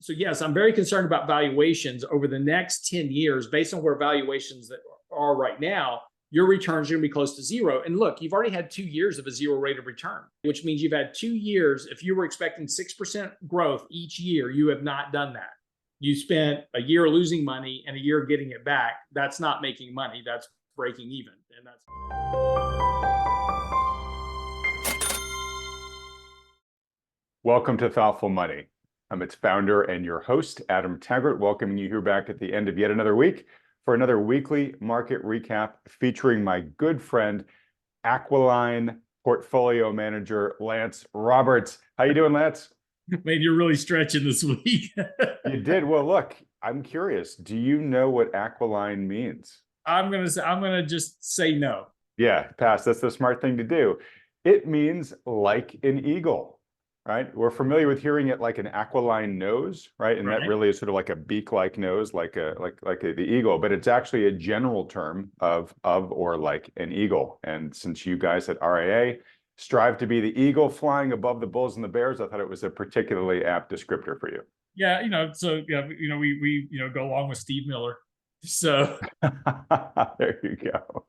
So yes, I'm very concerned about valuations over the next 10 years. Based on where valuations that are right now, your returns are going to be close to zero. And look, you've already had 2 years of a zero rate of return, which means you've had 2 years. If you were expecting 6% growth each year, you have not done that. You spent a year losing money and a year getting it back. That's not making money. That's breaking even. And that's Welcome to Thoughtful Money. I'm its founder and your host, Adam Taggart, welcoming you here back at the end of yet another week for another weekly market recap featuring my good friend, Aquiline Portfolio Manager, Lance Roberts. How you doing, Lance? Man, you're really stretching this week. You did. Well, look, I'm curious. Do you know what Aquiline means? I'm gonna just say no. Yeah, pass. That's the smart thing to do. It means like an eagle. Right, we're familiar with hearing it like an aquiline nose, right? And that really is sort of like a beak-like nose, like the eagle. But it's actually a general term of or like an eagle. And since you guys at RIA strive to be the eagle flying above the bulls and the bears, I thought it was a particularly apt descriptor for you. Yeah, so yeah, we go along with Steve Miller. So there you go.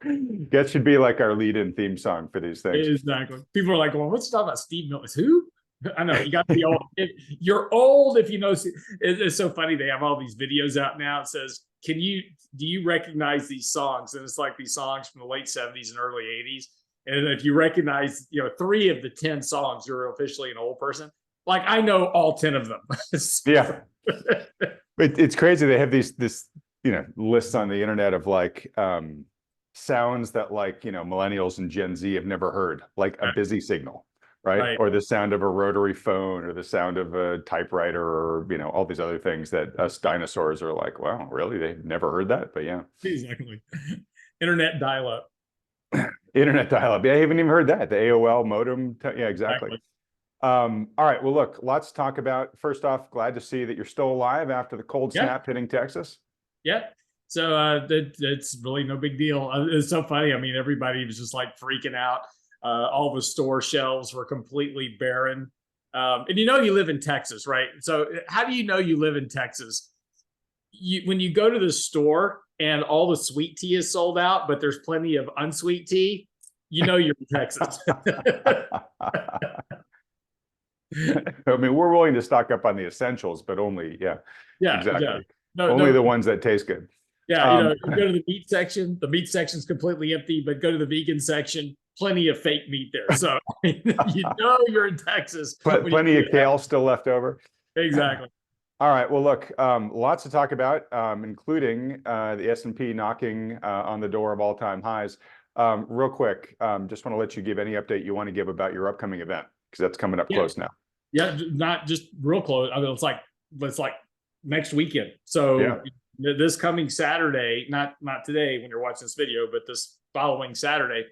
That should be like our lead-in theme song for these things. Exactly. People are like, well, let's talk about Steve Miller. Who? I know you got to be old. You're old if you know. It's so funny. They have all these videos out now. It says, do you recognize these songs? And it's like these songs from the late 70s and early 80s. And if you recognize, 3 of the 10 songs, you're officially an old person. Like I know all 10 of them. Yeah. It's crazy. They have this lists on the internet of like sounds that like, millennials and Gen Z have never heard, like a busy signal. Right? Or the sound of a rotary phone or the sound of a typewriter or, all these other things that us dinosaurs are like, wow, really? They've never heard that? But yeah. Exactly. Internet dial-up. Internet dial-up. Yeah, I haven't even heard that. The AOL modem. Yeah, exactly. All right. Well, look, lots to talk about. First off, glad to see that you're still alive after the cold snap hitting Texas. Yeah. So it's really no big deal. It's so funny. I mean, everybody was just like freaking out. All the store shelves were completely barren. And you live in Texas, right? So how do you know you live in Texas? When you go to the store and all the sweet tea is sold out, but there's plenty of unsweet tea, you're in Texas. I mean, we're willing to stock up on the essentials, but only, exactly. Yeah. Only the ones that taste good. Yeah, you go to the meat section, the meat section's completely empty, but go to the vegan section, plenty of fake meat there. So you're in Texas. Plenty of kale still left over. Exactly. All right. Well, look, lots to talk about, including the S&P knocking on the door of all-time highs. Real quick, just want to let you give any update you want to give about your upcoming event, because that's coming up close now. Yeah, not just real close. I mean, it's like next weekend. So this coming Saturday, not today when you're watching this video, but this following Saturday,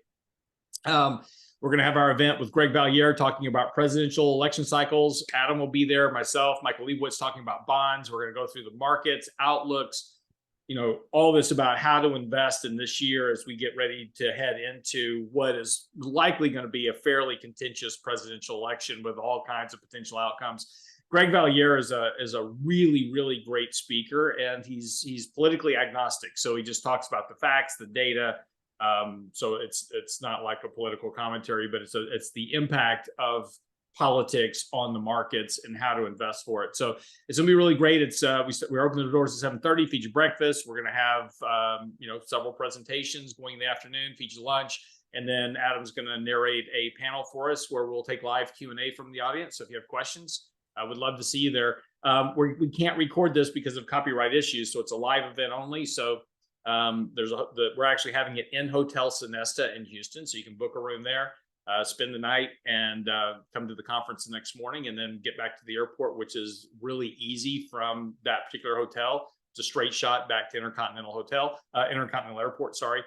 we're going to have our event with Greg Valliere talking about presidential election cycles. Adam will be there, myself, Michael Leibowitz talking about bonds. We're going to go through the markets, outlooks, all this about how to invest in this year as we get ready to head into what is likely going to be a fairly contentious presidential election with all kinds of potential outcomes. Greg Valliere is a really, really great speaker, and he's politically agnostic. So he just talks about the facts, the data. So it's not like a political commentary, but it's the impact of politics on the markets and how to invest for it. So it's gonna be really great. It's we're opening the doors at 7:30. Feature breakfast. We're gonna have several presentations going in the afternoon. Feature lunch. And then Adam's going to narrate a panel for us where we'll take live Q&A from the audience. So if you have questions, I would love to see you there. We can't record this because of copyright issues, so it's a live event only. So we're actually having it in Hotel Sonesta in Houston, so you can book a room there, spend the night, and come to the conference the next morning, and then get back to the airport, which is really easy from that particular hotel. It's a straight shot back to Intercontinental Airport. Sorry.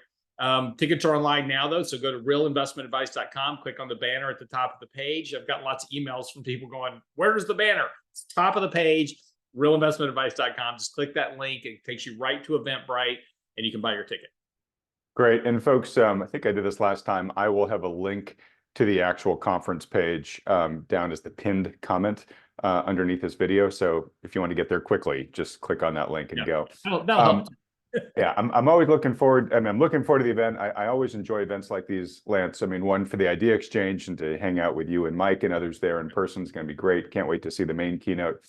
Tickets are online now, though, so go to realinvestmentadvice.com, click on the banner at the top of the page. I've got lots of emails from people going, where's the banner? It's top of the page, realinvestmentadvice.com. Just click that link. It takes you right to Eventbrite, and you can buy your ticket. Great. And folks, I think I did this last time. I will have a link to the actual conference page down as the pinned comment underneath this video. So if you want to get there quickly, just click on that link and go. That'll help. Yeah, I'm always looking forward. I mean, I'm looking forward to the event. I always enjoy events like these, Lance. I mean, one for the idea exchange and to hang out with you and Mike and others there in person is going to be great. Can't wait to see the main keynote.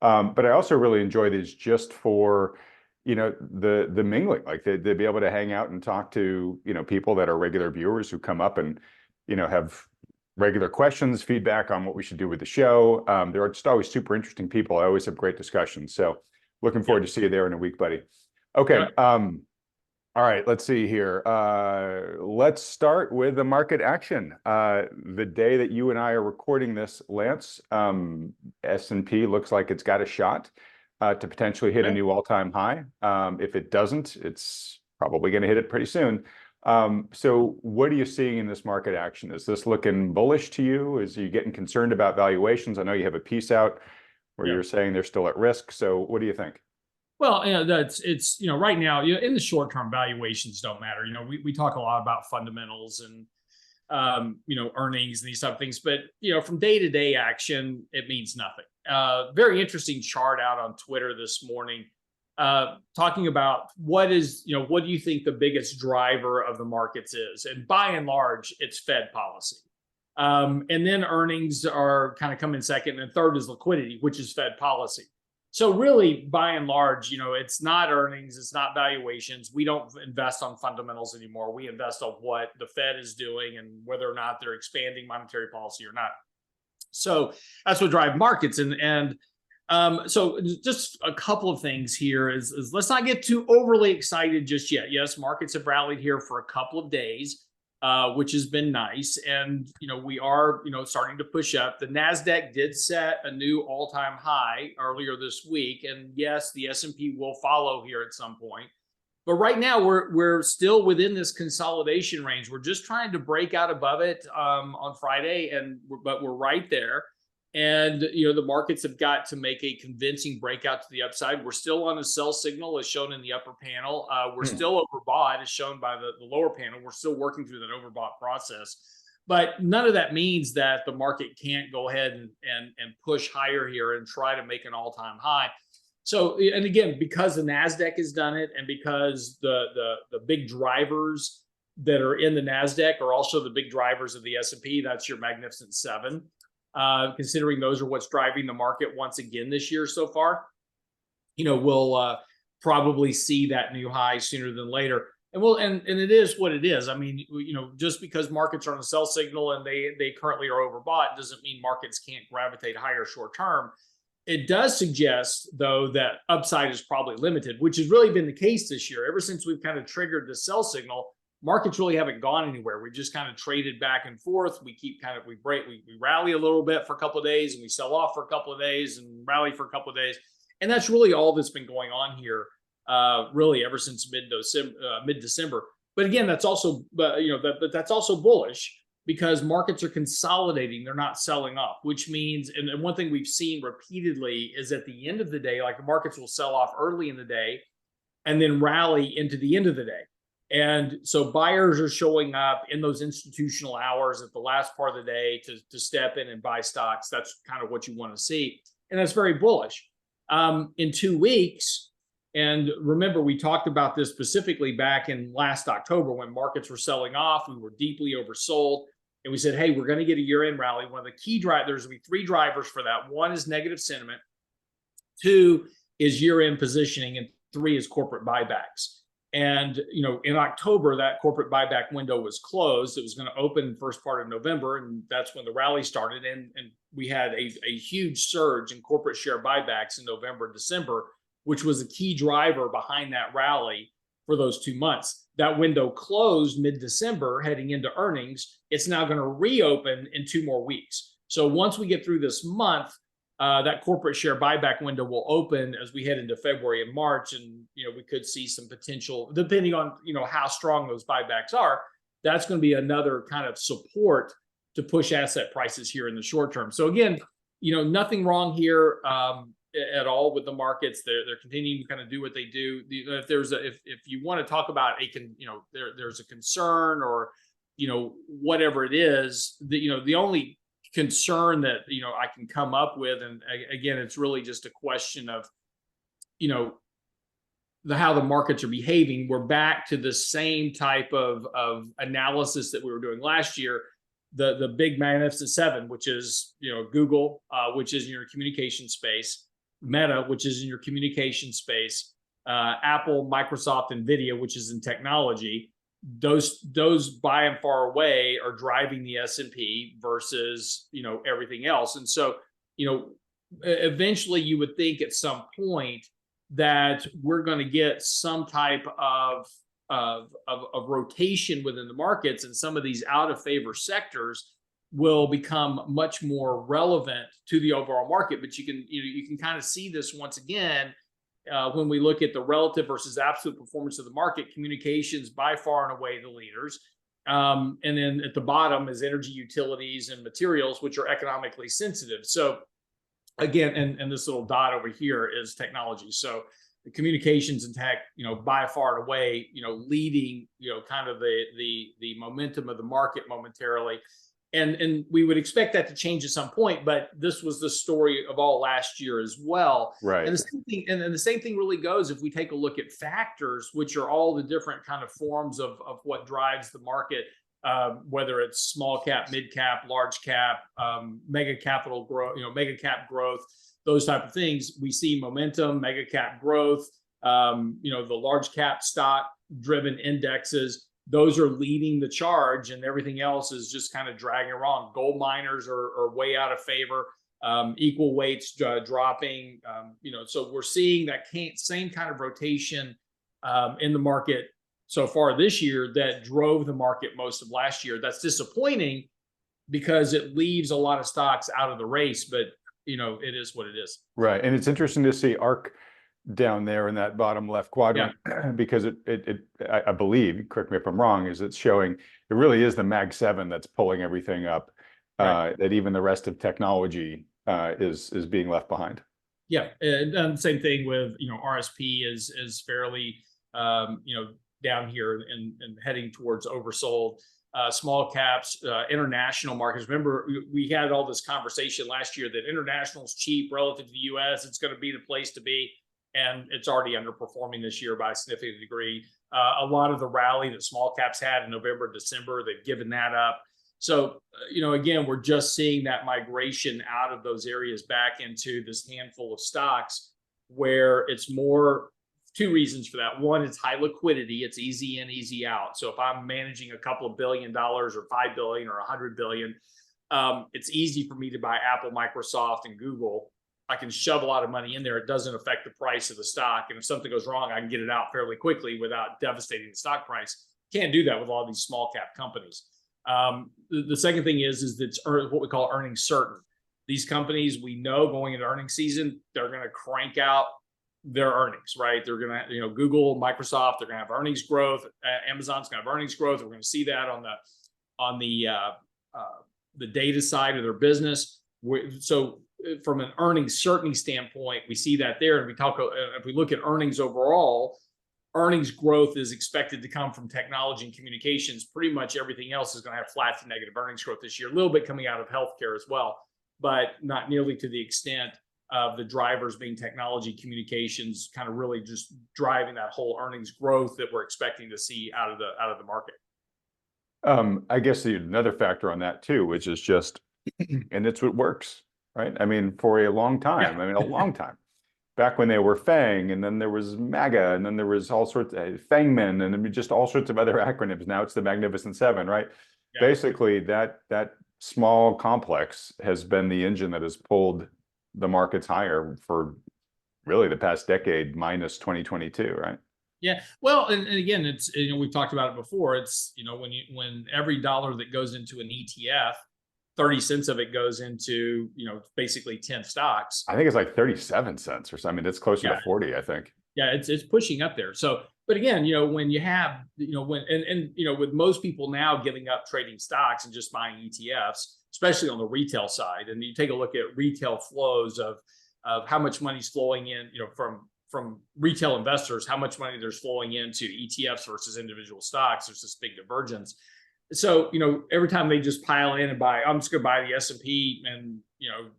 But I also really enjoy these just for, the mingling, like they'd be able to hang out and talk to, people that are regular viewers who come up and, have regular questions, feedback on what we should do with the show. There are just always super interesting people. I always have great discussions. So looking forward to see you there in a week, buddy. Okay. All right, let's see here. Let's start with the market action. The day that you and I are recording this, Lance, S&P looks like it's got a shot to potentially hit a new all-time high. If it doesn't, it's probably going to hit it pretty soon. So what are you seeing in this market action? Is this looking bullish to you? Is you getting concerned about valuations? I know you have a piece out where you're saying they're still at risk. So what do you think? Well, it's right now, in the short term, valuations don't matter. We talk a lot about fundamentals and earnings and these type of things, but from day to day action, it means nothing. Very interesting chart out on Twitter this morning, talking about what do you think the biggest driver of the markets is? And by and large, it's Fed policy. And then earnings are kind of coming second, and third is liquidity, which is Fed policy. So really, by and large, it's not earnings, it's not valuations. We don't invest on fundamentals anymore. We invest on what the Fed is doing and whether or not they're expanding monetary policy or not. So that's what drives markets. And so just a couple of things here is let's not get too overly excited just yet. Yes, markets have rallied here for a couple of days, which has been nice. And, we are, starting to push up. The NASDAQ did set a new all-time high earlier this week. And yes, the S&P will follow here at some point. But right now we're still within this consolidation range. We're just trying to break out above it on Friday, but we're right there. And, the markets have got to make a convincing breakout to the upside. We're still on a sell signal as shown in the upper panel. We're still overbought as shown by the lower panel. We're still working through that overbought process. But none of that means that the market can't go ahead and push higher here and try to make an all-time high. So, and again, because the NASDAQ has done it and because the big drivers that are in the NASDAQ are also the big drivers of the S&P, that's your Magnificent Seven. Considering those are what's driving the market once again this year so far, we'll probably see that new high sooner than later. And it is what it is. I mean, just because markets are on a sell signal and they currently are overbought doesn't mean markets can't gravitate higher short term. It does suggest, though, that upside is probably limited, which has really been the case this year. Ever since we've kind of triggered the sell signal, markets really haven't gone anywhere. We just kind of traded back and forth. We keep we rally a little bit for a couple of days and we sell off for a couple of days and rally for a couple of days. And that's really all that's been going on here, really ever since mid-December. But again, that's also, that's also bullish because markets are consolidating. They're not selling off, which means, and one thing we've seen repeatedly is at the end of the day, like the markets will sell off early in the day and then rally into the end of the day. And so buyers are showing up in those institutional hours at the last part of the day to step in and buy stocks. That's kind of what you want to see. And that's very bullish. In 2 weeks, and remember, we talked about this specifically back in last October when markets were selling off. We were deeply oversold. And we said, hey, we're going to get a year-end rally. One of the key drivers, there's going to be 3 drivers for that. 1 is negative sentiment. 2 is year-end positioning. And 3 is corporate buybacks. And, in October, that corporate buyback window was closed. It was going to open first part of November, and that's when the rally started. And we had a huge surge in corporate share buybacks in November and December, which was a key driver behind that rally for those 2 months. That window closed mid-December heading into earnings. It's now going to reopen in 2 more weeks. So once we get through this month, that corporate share buyback window will open as we head into February and March. And, we could see some potential, depending on, how strong those buybacks are, that's going to be another kind of support to push asset prices here in the short term. So again, nothing wrong here at all with the markets. They're continuing to kind of do what they do. If you want to talk about there's a concern or, whatever it is, the only concern that, I can come up with. And again, it's really just a question of, how the markets are behaving. We're back to the same type of analysis that we were doing last year. The big magnificent seven, which is, Google, which is in your communication space, Meta, which is in your communication space, Apple, Microsoft, Nvidia, which is in technology. Those by and far away are driving the S&P versus, everything else. And so, eventually you would think at some point that we're going to get some type of rotation within the markets, and some of these out of favor sectors will become much more relevant to the overall market. But you can kind of see this once again when we look at the relative versus absolute performance of the market. Communications by far and away the leaders, and then at the bottom is energy, utilities, and materials, which are economically sensitive. So again, and this little dot over here is technology. So the communications and tech, by far and away, leading, kind of the momentum of the market momentarily. And we would expect that to change at some point, but this was the story of all last year as well. Right. And the same thing, and the same thing really goes if we take a look at factors, which are all the different kind of forms of what drives the market, whether it's small cap, mid cap, large cap, mega capital growth, mega cap growth, those type of things. We see momentum, mega cap growth, the large cap stock driven indexes. Those are leading the charge, and everything else is just kind of dragging along. Gold miners are way out of favor. Equal weights dropping. So we're seeing that same kind of rotation in the market so far this year that drove the market most of last year. That's disappointing because it leaves a lot of stocks out of the race, but it is what it is. Right, and it's interesting to see ARC down there in that bottom left quadrant, because I believe, correct me if I'm wrong, is it's showing it really is the Mag 7 that's pulling everything up, right. That even the rest of technology is being left behind. Yeah, and same thing with RSP is fairly down here and heading towards oversold. Small caps, international markets. Remember, we had all this conversation last year that international is cheap relative to the U.S. It's going to be the place to be. And it's already underperforming this year by a significant degree. A lot of the rally that small caps had in November, December, they've given that up. So, again, we're just seeing that migration out of those areas back into this handful of stocks where it's more, two reasons for that. One, it's high liquidity. It's easy in, easy out. So if I'm managing a couple of $1 billion or $5 billion or $100 billion, it's easy for me to buy Apple, Microsoft, and Google. I can shove a lot of money in there. It doesn't affect the price of the stock. And if something goes wrong, I can get it out fairly quickly without devastating the stock price. Can't do that with all these small cap companies. The second thing is that it's what we call earnings certain. These companies, we know going into earnings season, they're going to crank out their earnings, right? They're going to, Google, Microsoft, they're going to have earnings growth. Amazon's going to have earnings growth. We're going to see that on the data side of their business. So from an earnings certainty standpoint, we see that there. And if we look at earnings overall, earnings growth is expected to come from technology and communications. Pretty much everything else is going to have flat to negative earnings growth this year. A little bit coming out of healthcare as well, but not nearly to the extent of the drivers being technology, communications, kind of really just driving that whole earnings growth that we're expecting to see out of the market. I guess another factor on that too, which is just, and it's what works. Right. I mean, for a long time, a long time back when they were FANG, and then there was MAGA, and then there was all sorts of FANGMEN, and I mean, just all sorts of other acronyms. Now it's the Magnificent Seven, right? Yeah. Basically, that small complex has been the engine that has pulled the markets higher for really the past decade, minus 2022, right? Yeah. Well, and again, it's, we've talked about it before. It's, when every dollar that goes into an ETF, 30 cents of it goes into, basically 10 stocks. I think it's like 37 cents or something. I mean, it's closer to 40, I think. Yeah, it's pushing up there. So, but again, when you have, with most people now giving up trading stocks and just buying ETFs, especially on the retail side, and you take a look at retail flows of how much money's flowing in, from retail investors, how much money there's flowing into ETFs versus individual stocks. There's this big divergence. So, every time they just pile in and buy, I'm just going to buy the S&P and,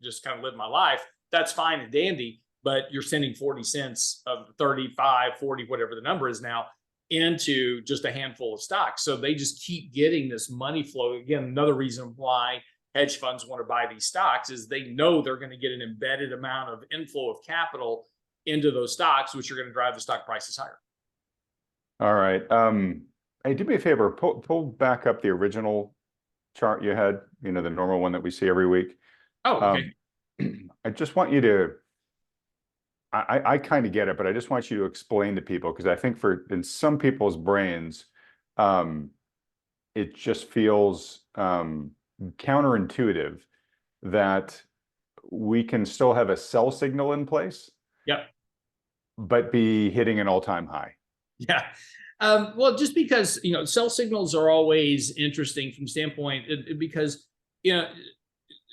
just kind of live my life. That's fine and dandy, but you're sending 40 cents of 35, 40, whatever the number is now, into just a handful of stocks. So they just keep getting this money flow. Again, another reason why hedge funds want to buy these stocks is they know they're going to get an embedded amount of inflow of capital into those stocks, which are going to drive the stock prices higher. All right. Hey, do me a favor, pull back up the original chart you had, the normal one that we see every week. Oh, okay. I just want you to, I kind of get it, but I just want you to explain to people, because I think in some people's brains, it just feels counterintuitive that we can still have a sell signal in place. Yep. But be hitting an all-time high. Yeah. Well, just because, sell signals are always interesting from standpoint, because,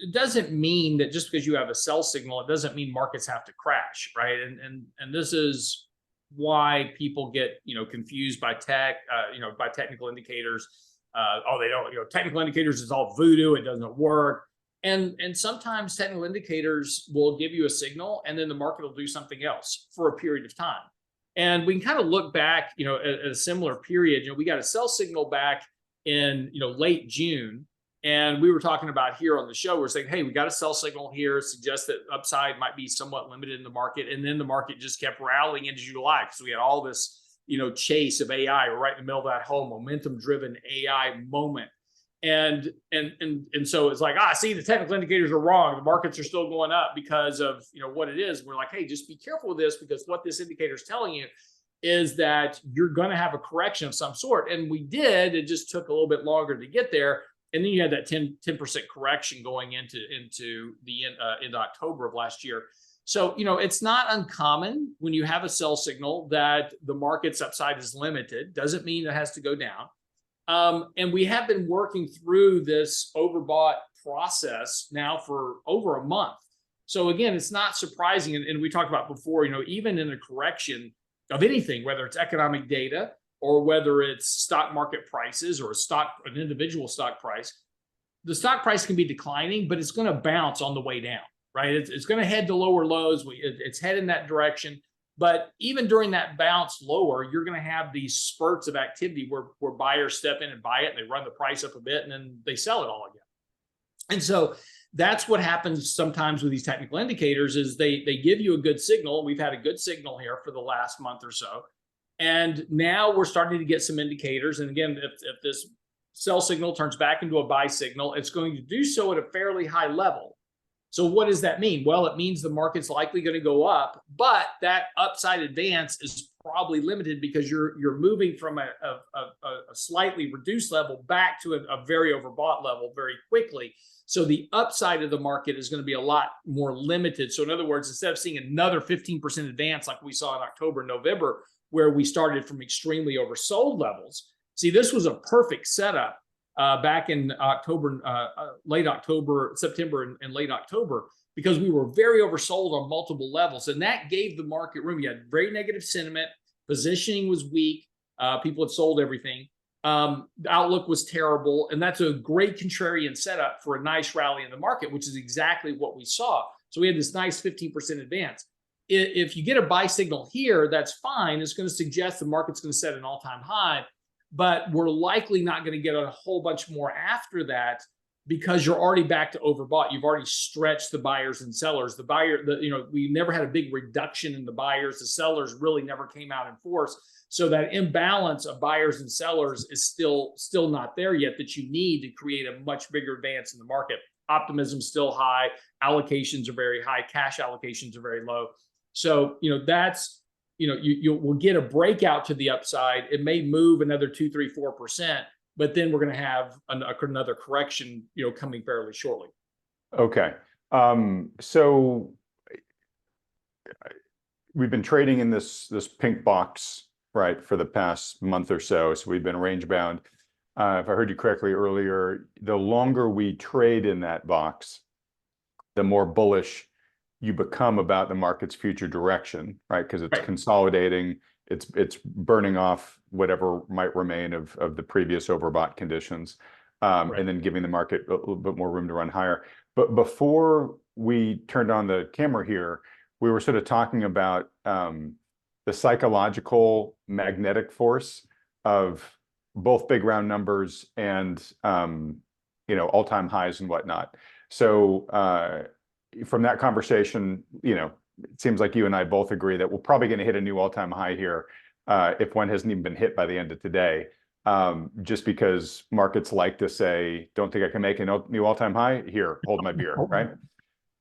it doesn't mean that just because you have a sell signal, it doesn't mean markets have to crash, right? And this is why people get, confused by by technical indicators. They don't, technical indicators is all voodoo. It doesn't work. And sometimes technical indicators will give you a signal and then the market will do something else for a period of time. And we can kind of look back, at a similar period. We got a sell signal back in, late June. And we were talking about here on the show, we're saying, hey, we got a sell signal here, suggests that upside might be somewhat limited in the market. And then the market just kept rallying into July because we had all this, chase of AI. We're right in the middle of that whole momentum driven AI moment. And so it's like, see, the technical indicators are wrong. The markets are still going up because of, what it is. We're like, hey, just be careful with this, because what this indicator is telling you is that you're going to have a correction of some sort. And we did. It just took a little bit longer to get there. And then you had that 10% correction going into the end October of last year. So, it's not uncommon when you have a sell signal that the market's upside is limited. Doesn't mean it has to go down. And we have been working through this overbought process now for over a month. So again, it's not surprising. And we talked about before, even in a correction of anything, whether it's economic data or whether it's stock market prices or an individual stock price, the stock price can be declining, but it's going to bounce on the way down, right? It's going to head to lower lows. It's heading that direction. But even during that bounce lower, you're going to have these spurts of activity where buyers step in and buy it, and they run the price up a bit, and then they sell it all again. And so that's what happens sometimes with these technical indicators is they give you a good signal. We've had a good signal here for the last month or so. And now we're starting to get some indicators. And again, if this sell signal turns back into a buy signal, it's going to do so at a fairly high level. So what does that mean? Well, it means the market's likely going to go up, but that upside advance is probably limited because you're moving from a slightly reduced level back to a very overbought level very quickly. So the upside of the market is going to be a lot more limited. So in other words, instead of seeing another 15% advance like we saw in October and November, where we started from extremely oversold levels, see, this was a perfect setup back in October, late October, September, and late October, because we were very oversold on multiple levels. And that gave the market room. You had very negative sentiment. Positioning was weak. People had sold everything. The outlook was terrible. And that's a great contrarian setup for a nice rally in the market, which is exactly what we saw. So we had this nice 15% advance. If you get a buy signal here, that's fine. It's going to suggest the market's going to set an all-time high. But we're likely not going to get a whole bunch more after that because you're already back to overbought. You've already stretched the buyers and sellers. We never had a big reduction in the buyers. The sellers really never came out in force. So that imbalance of buyers and sellers is still not there yet that you need to create a much bigger advance in the market. Optimism's still high. Allocations are very high. Cash allocations are very low. So, that's, you will get a breakout to the upside. It may move another 2, 3, 4%, but then we're going to have another correction, coming fairly shortly. Okay. So we've been trading in this pink box, right, for the past month or so. So we've been range bound. If I heard you correctly earlier, the longer we trade in that box, the more bullish you become about the market's future direction, right? Because it's consolidating it's burning off whatever might remain of the previous overbought conditions, and then giving the market a little bit more room to run higher. But before we turned on the camera here, we were sort of talking about the psychological magnetic force of both big round numbers and all-time highs and whatnot. So from that conversation, it seems like you and I both agree that we're probably going to hit a new all-time high here, if one hasn't even been hit by the end of today, just because markets like to say, don't think I can make a new all-time high? Here, hold my beer, right?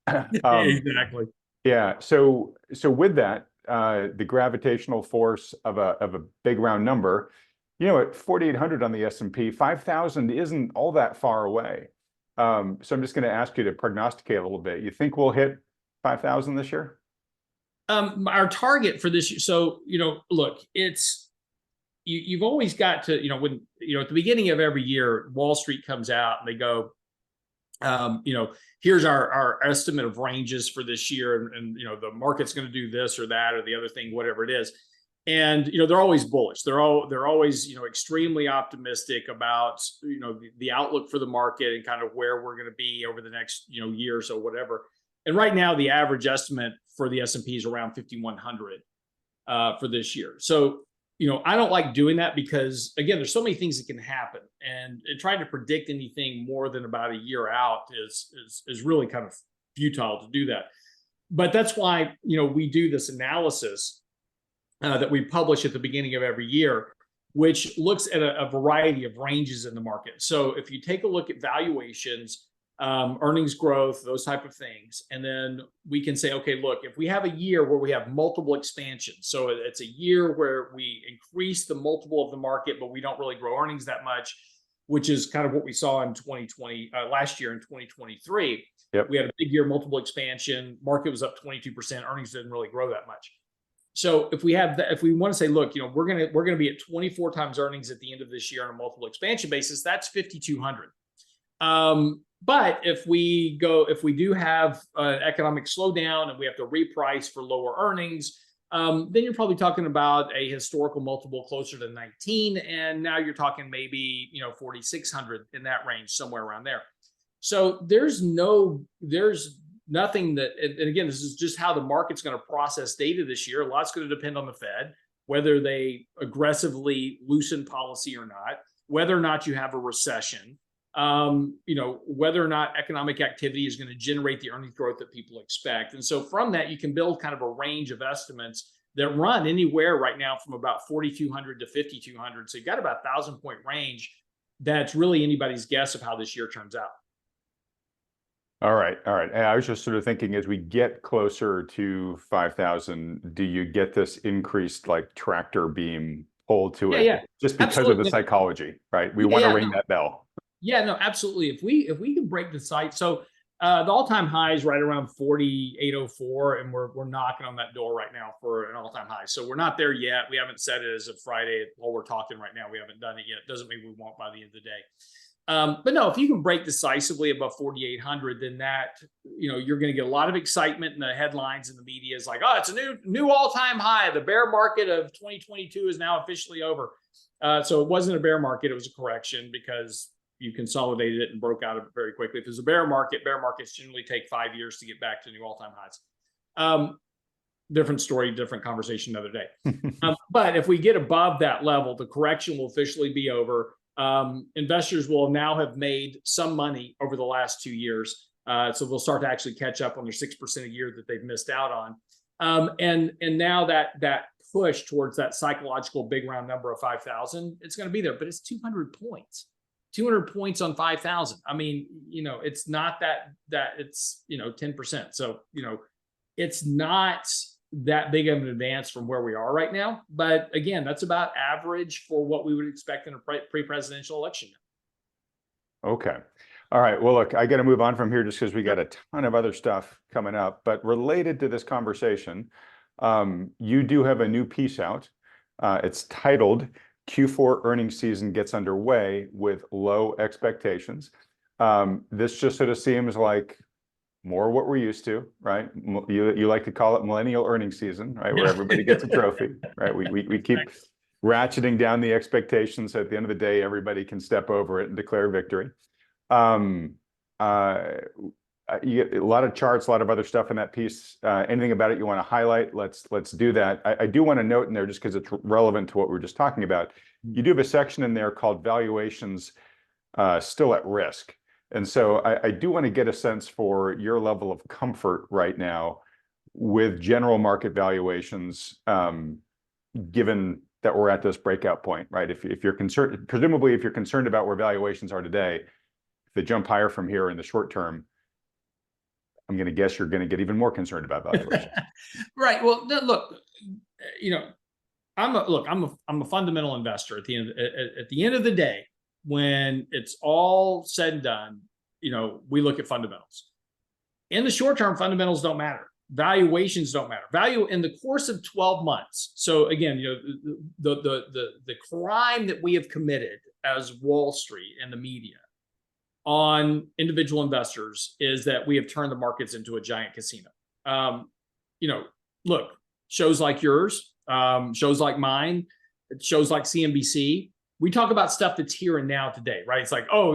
Exactly. Yeah, so with that, the gravitational force of a big round number, at 4,800 on the S&P, 5,000 isn't all that far away. So I'm just going to ask you to prognosticate a little bit. You think we'll hit 5,000 this year? Our target for this year. So, look, you've always got to, when, at the beginning of every year, Wall Street comes out and they go, here's our estimate of ranges for this year. And the market's going to do this or that or the other thing, whatever it is. And, they're always bullish. They're always, extremely optimistic about, the outlook for the market and kind of where we're going to be over the next, year or so, whatever. And right now, the average estimate for the S&P is around 5,100 for this year. So, I don't like doing that because, again, there's so many things that can happen, and trying to predict anything more than about a year out is really kind of futile to do that. But that's why, we do this analysis that we publish at the beginning of every year, which looks at a variety of ranges in the market. So if you take a look at valuations, earnings growth, those type of things, and then we can say, okay, look, if we have a year where we have multiple expansions, so it's a year where we increase the multiple of the market, but we don't really grow earnings that much, which is kind of what we saw in 2020, last year in 2023. Yep. We had a big year, multiple expansion, market was up 22%, earnings didn't really grow that much. So if we have that, if we want to say, look, we're gonna be at 24 times earnings at the end of this year on a multiple expansion basis, that's 5,200. But if we do have an economic slowdown and we have to reprice for lower earnings, then you're probably talking about a historical multiple closer to 19, and now you're talking maybe 4,600 in that range, somewhere around there. So there's nothing that, and again, this is just how the market's going to process data this year. A lot's going to depend on the Fed, whether they aggressively loosen policy or not, whether or not you have a recession. Whether or not economic activity is going to generate the earnings growth that people expect. And so from that, you can build kind of a range of estimates that run anywhere right now from about 4,200 to 5,200. So you've got about 1,000-point range. That's really anybody's guess of how this year turns out. All right. And I was just sort of thinking, as we get closer to 5,000, do you get this increased like tractor beam pulled to it? Yeah. Just because Absolutely. of the psychology, right? We want to ring that bell. Yeah, no, absolutely. If we can break the site, so the all-time high is right around 4,804, and we're knocking on that door right now for an all-time high. So we're not there yet. We haven't set it as of Friday while we're talking right now. We haven't done it yet. Doesn't mean we won't by the end of the day. But no, if you can break decisively above 4,800, then that you're going to get a lot of excitement in the headlines and the media is like, oh, it's a new all-time high. The bear market of 2022 is now officially over. So it wasn't a bear market; it was a correction because you consolidated it and broke out of it very quickly. If there's a bear markets generally take 5 years to get back to new all-time highs. Different story, different conversation another day. But if we get above that level, the correction will officially be over. Investors will now have made some money over the last 2 years. So they'll start to actually catch up on their 6% a year that they've missed out on. And now that push towards that psychological big round number of 5,000, it's going to be there, but it's 200 points. 200 points on 5,000. I mean, it's not that it's, 10%. So, it's not that big of an advance from where we are right now. But again, that's about average for what we would expect in a pre-presidential election. Okay. All right. Well, look, I got to move on from here just because we got a ton of other stuff coming up. But related to this conversation, you do have a new piece out. It's titled Q4 earnings season gets underway with low expectations. This just sort of seems like more what we're used to, right? You like to call it millennial earnings season, right? Where everybody gets a trophy, right? We keep ratcheting down the expectations. So at the end of the day, everybody can step over it and declare victory. You get a lot of charts, a lot of other stuff in that piece. Anything about it you want to highlight? Let's do that. I do want to note in there, just because it's relevant to what we were just talking about, you do have a section in there called Valuations Still at Risk. And so I do want to get a sense for your level of comfort right now with general market valuations, given that we're at this breakout point, right? If you're concerned, presumably if you're concerned about where valuations are today, if they jump higher from here in the short term, I'm going to guess you're going to get even more concerned about valuations. Right. Well, look, I'm a fundamental investor at the end of the day. When it's all said and done, we look at fundamentals. In the short term, fundamentals don't matter. Valuations don't matter. Value in the course of 12 months. So again, the crime that we have committed as Wall Street and the media on individual investors is that we have turned the markets into a giant casino. Look, shows like yours, shows like mine, shows like CNBC, we talk about stuff that's here and now today, right? It's like, oh,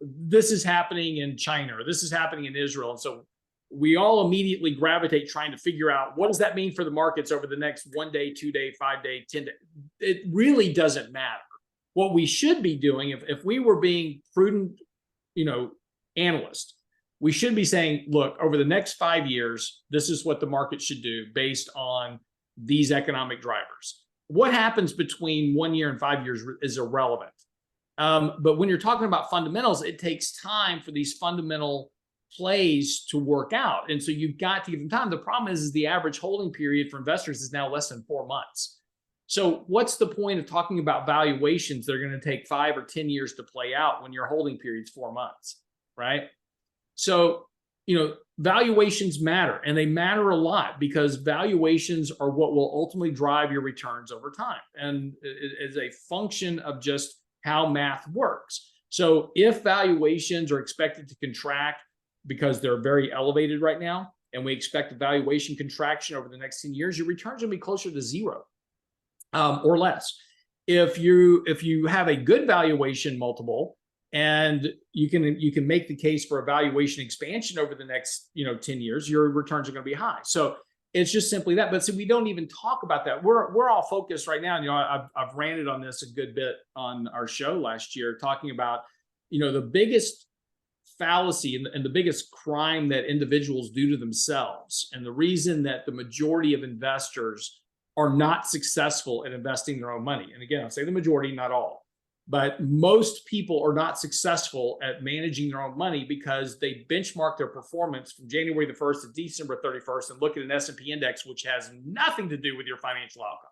this is happening in China, or this is happening in Israel. And so we all immediately gravitate trying to figure out, what does that mean for the markets over the next 1 day, 2 day, 5 day, 10 day? It really doesn't matter. What we should be doing, if we were being prudent, analysts, we should be saying, look, over the next 5 years, this is what the market should do based on these economic drivers. What happens between 1 year and 5 years is irrelevant. But when you're talking about fundamentals, it takes time for these fundamental plays to work out. And so you've got to give them time. The problem is the average holding period for investors is now less than 4 months. So what's the point of talking about valuations that are going to take 5 or 10 years to play out when your holding period's 4 months, right? So, valuations matter, and they matter a lot because valuations are what will ultimately drive your returns over time. And it is a function of just how math works. So if valuations are expected to contract because they're very elevated right now, and we expect a valuation contraction over the next 10 years, your returns will be closer to zero or less. If you have a good valuation multiple, and you can make the case for a valuation expansion over the next 10 years, your returns are going to be high. So it's just simply that. But see, we don't even talk about that. We're all focused right now. I've ranted on this a good bit on our show last year, talking about the biggest fallacy and the biggest crime that individuals do to themselves, and the reason that the majority of investors are not successful at investing their own money. And again, I'll say the majority, not all. But most people are not successful at managing their own money because they benchmark their performance from January the 1st to December 31st and look at an S&P index, which has nothing to do with your financial outcome.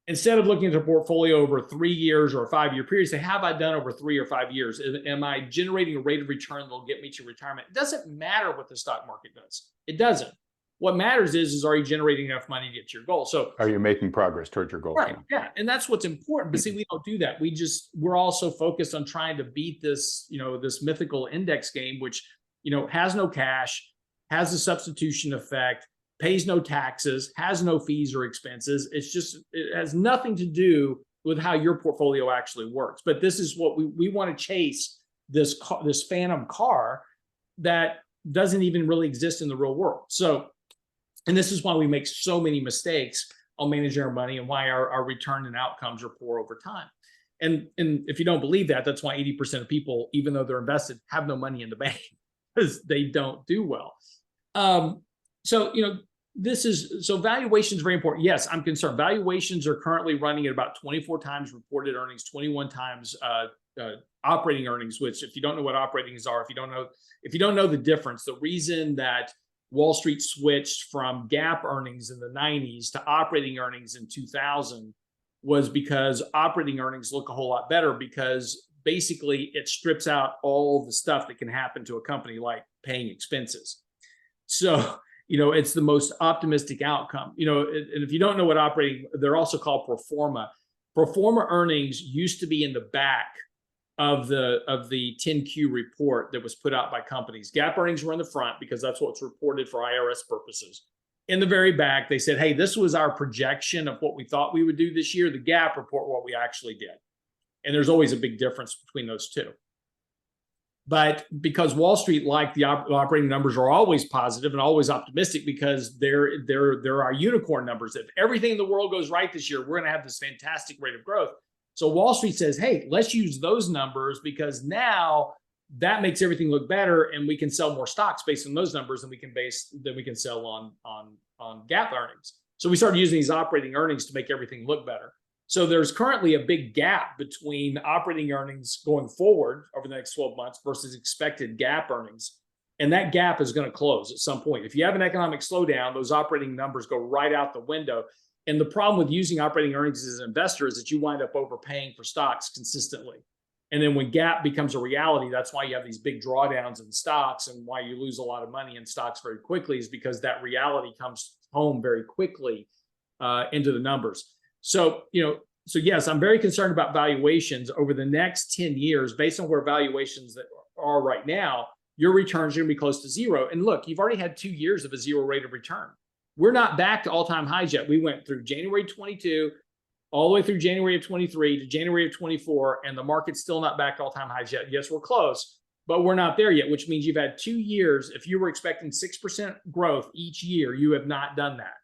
Instead of looking at their portfolio over 3 years or a 5-year period, say, have I done over 3 or 5 years? Am I generating a rate of return that will get me to retirement? It doesn't matter what the stock market does. It doesn't. What matters is are you generating enough money to get to your goal? So are you making progress towards your goal? Right. Yeah. And that's what's important. But see, we don't do that. We're also focused on trying to beat this, this mythical index game, which, has no cash, has a substitution effect, pays no taxes, has no fees or expenses. It has nothing to do with how your portfolio actually works. But this is what we want to chase, this phantom car that doesn't even really exist in the real world. So, and this is why we make so many mistakes on managing our money, and why our return and outcomes are poor over time. And if you don't believe that, that's why 80% of people, even though they're invested, have no money in the bank because they don't do well. So valuation is very important. Yes, I'm concerned. Valuations are currently running at about 24 times reported earnings, 21 times operating earnings. Which, if you don't know what operatings are, if you don't know the difference, the reason that Wall Street switched from GAAP earnings in the 90s to operating earnings in 2000 was because operating earnings look a whole lot better, because basically it strips out all the stuff that can happen to a company, like paying expenses. So, it's the most optimistic outcome. And if you don't know what operating, they're also called pro forma. Pro forma earnings used to be in the back of the 10Q report that was put out by companies. GAAP earnings were in the front because that's what's reported for IRS purposes. In the very back, they said, hey, this was our projection of what we thought we would do this year. The GAAP report, what we actually did. And there's always a big difference between those two. But because Wall Street, like the operating numbers, are always positive and always optimistic because they're our unicorn numbers. If everything in the world goes right this year, we're going to have this fantastic rate of growth. So Wall Street says, hey, let's use those numbers because now that makes everything look better, and we can sell more stocks based on those numbers, and we can sell on GAAP earnings. So we started using these operating earnings to make everything look better. So there's currently a big gap between operating earnings going forward over the next 12 months versus expected GAAP earnings. And that gap is going to close at some point. If you have an economic slowdown, those operating numbers go right out the window. And the problem with using operating earnings as an investor is that you wind up overpaying for stocks consistently. And then when GAAP becomes a reality, that's why you have these big drawdowns in stocks, and why you lose a lot of money in stocks very quickly is because that reality comes home very quickly into the numbers. So, so yes, I'm very concerned about valuations over the next 10 years. Based on where valuations are right now, your returns are going to be close to zero. And look, you've already had 2 years of a zero rate of return. We're not back to all-time highs yet. We went through January 22, all the way through January of 23 to January of 24, and the market's still not back to all-time highs yet. Yes, we're close, but we're not there yet, which means you've had 2 years. If you were expecting 6% growth each year, you have not done that.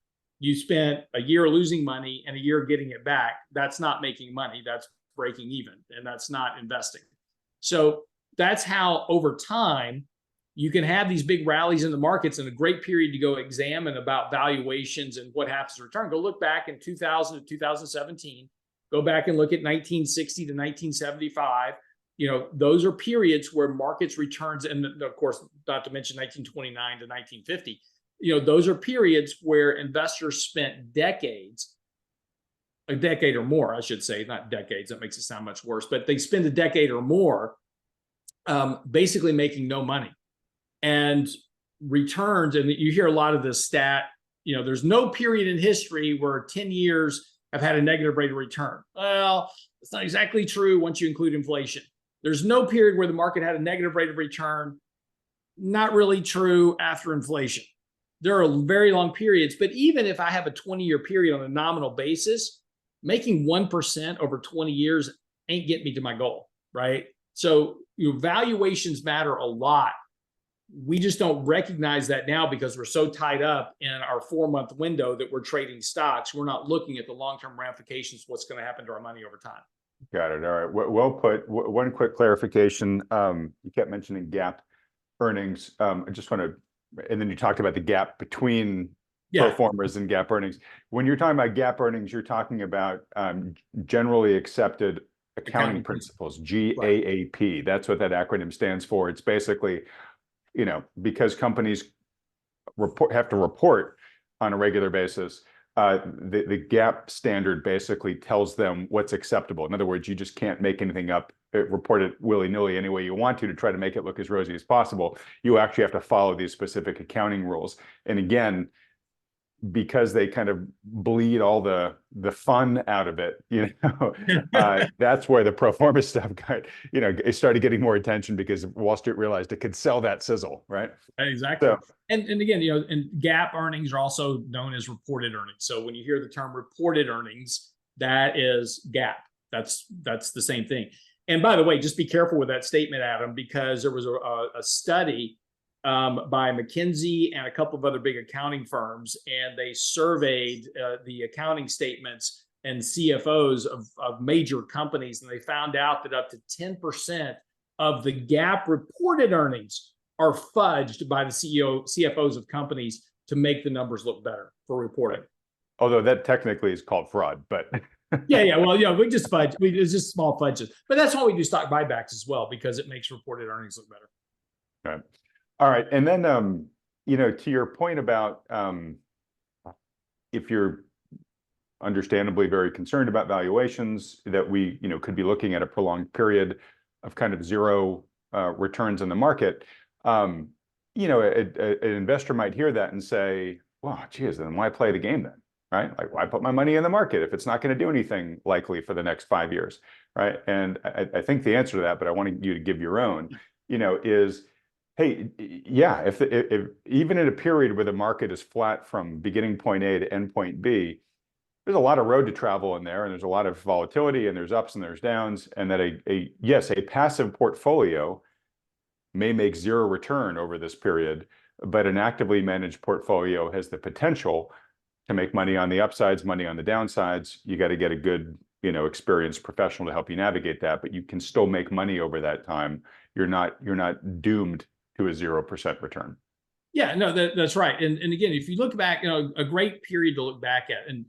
You spent a year losing money and a year getting it back. That's not making money. That's breaking even, and that's not investing. So that's how over time you can have these big rallies in the markets, and a great period to go examine about valuations and what happens to return. Go look back in 2000 to 2017. Go back and look at 1960 to 1975. Those are periods where markets returns, and of course, not to mention 1929 to 1950. Those are periods where investors spent decades, a decade or more, I should say, not decades, that makes it sound much worse, but they spend a decade or more basically making no money. And returns, and you hear a lot of this stat, there's no period in history where 10 years have had a negative rate of return. Well, it's not exactly true once you include inflation. There's no period where the market had a negative rate of return. Not really true after inflation. There are very long periods, but even if I have a 20-year period on a nominal basis, making 1% over 20 years ain't getting me to my goal, right? So valuations matter a lot. We just don't recognize that now because we're so tied up in our 4-month window that we're trading stocks. We're not looking at the long-term ramifications of what's going to happen to our money over time. Got it. All right. Well put. One quick clarification. You kept mentioning GAAP earnings. I just want to, and then you talked about the gap between pro formas and GAAP earnings. When you're talking about GAAP earnings, you're talking about generally accepted accounting principles, GAAP. Right. That's what that acronym stands for. It's basically, because companies have to report on a regular basis, the GAAP standard basically tells them what's acceptable. In other words, you just can't make anything up, report it willy-nilly any way you want to try to make it look as rosy as possible. You actually have to follow these specific accounting rules. And again, because they kind of bleed all the fun out of it, that's where the pro forma stuff got, it started getting more attention because Wall Street realized it could sell that sizzle, right? Exactly. So, and again, and GAAP earnings are also known as reported earnings. So when you hear the term reported earnings, that is GAAP. That's the same thing. And by the way, just be careful with that statement, Adam, because there was a study by McKinsey and a couple of other big accounting firms, and they surveyed the accounting statements and CFOs of major companies, and they found out that up to 10% of the GAAP reported earnings are fudged by the CFOs of companies to make the numbers look better for reporting. Although that technically is called fraud, but well, we just fudge. It's just small fudges, but that's why we do stock buybacks as well, because it makes reported earnings look better. Right. All right, and then to your point about if you're understandably very concerned about valuations, that we could be looking at a prolonged period of kind of zero returns in the market. An investor might hear that and say, "Well, geez, then why play the game then?" right? Like, why put my money in the market if it's not going to do anything likely for the next 5 years, right? And I think the answer to that, but I want you to give your own, is, hey, yeah, if even in a period where the market is flat from beginning point A to end point B, there's a lot of road to travel in there, and there's a lot of volatility, and there's ups and there's downs, and that a passive portfolio may make zero return over this period, but an actively managed portfolio has the potential to make money on the upsides, money on the downsides. You got to get a good, experienced professional to help you navigate that, but you can still make money over that time. You're not doomed to a 0% return. Yeah, no, that's right. And again, if you look back, a great period to look back at. And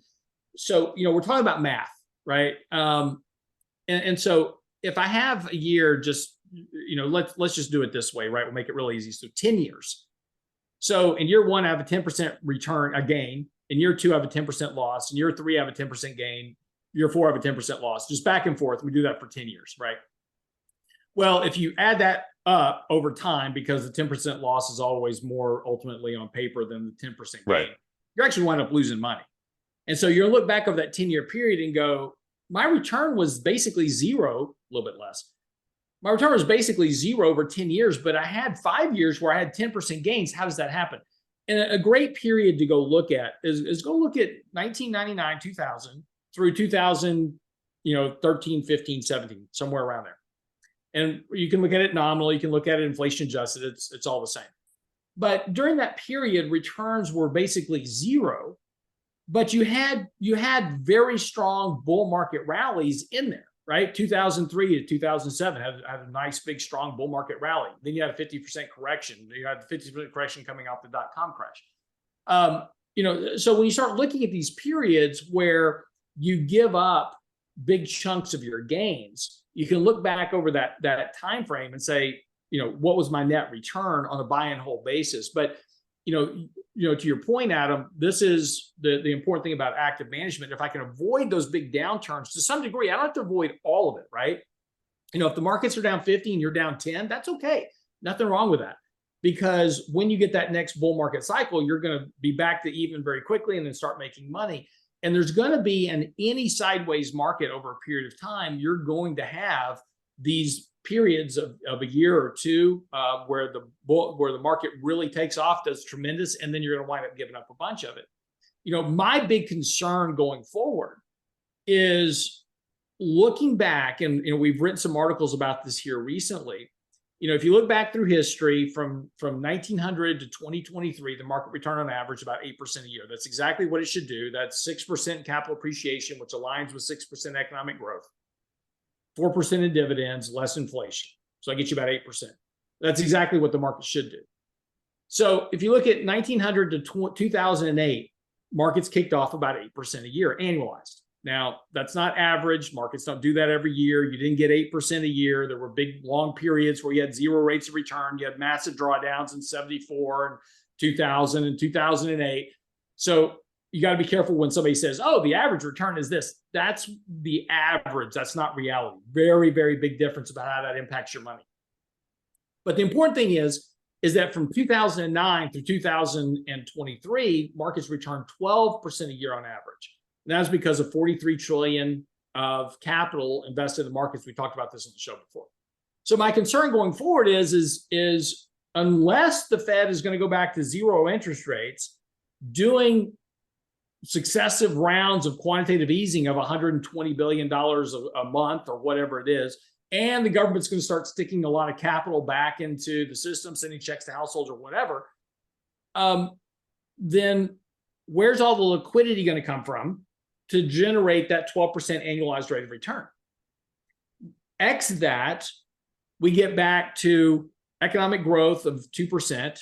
so, we're talking about math, right? And so if I have a year, just, let's just do it this way, right? We'll make it real easy. So 10 years. So in year 1, I have a 10% return, a gain. In year 2, I have a 10% loss. In year 3, I have a 10% gain. Year 4, I have a 10% loss. Just back and forth. We do that for 10 years, right? Well, if you add that up over time, because the 10% loss is always more ultimately on paper than the 10% gain, right, you actually wind up losing money. And so you're gonna look back over that 10-year period and go, my return was basically zero, a little bit less. My return was basically zero over 10 years, but I had 5 years where I had 10% gains. How does that happen? And a great period to go look at is go look at 1999, 2000 through 2000, 13, 15, 17, somewhere around there. And you can look at it nominal, you can look at it inflation adjusted, it's all the same. But during that period, returns were basically zero, but you had very strong bull market rallies in there, right? 2003 to 2007 had a nice big strong bull market rally. Then you had a 50% correction. You had the 50% correction coming off the dot-com crash. So when you start looking at these periods where you give up big chunks of your gains, you can look back over that time frame and say, what was my net return on a buy and hold basis? But to your point, Adam, this is the important thing about active management. If I can avoid those big downturns to some degree, I don't have to avoid all of it, right? If the markets are down 50 and you're down 10, that's okay. Nothing wrong with that. Because when you get that next bull market cycle, you're going to be back to even very quickly and then start making money. And there's going to be any sideways market over a period of time, you're going to have these periods of a year or two where the market really takes off, does tremendous, and then you're going to wind up giving up a bunch of it. My big concern going forward is looking back, and we've written some articles about this here recently. If you look back through history from 1900 to 2023, the market return on average about 8% a year. That's exactly what it should do. That's 6% capital appreciation, which aligns with 6% economic growth, 4% in dividends, less inflation. So that gets you about 8%. That's exactly what the market should do. So if you look at 1900 to 2008, markets kicked off about 8% a year annualized. Now, that's not average. Markets don't do that every year. You didn't get 8% a year. There were big, long periods where you had zero rates of return. You had massive drawdowns in 74 and 2000 and 2008. So you got to be careful when somebody says, oh, the average return is this. That's the average. That's not reality. Very, very big difference about how that impacts your money. But the important thing is that from 2009 through 2023, markets returned 12% a year on average. And that's because of 43 trillion of capital invested in the markets. We talked about this on the show before. So my concern going forward is unless the Fed is going to go back to zero interest rates, doing successive rounds of quantitative easing of $120 billion a month or whatever it is, and the government's going to start sticking a lot of capital back into the system, sending checks to households or whatever, then where's all the liquidity going to come from to generate that 12% annualized rate of return? X that, we get back to economic growth of 2%,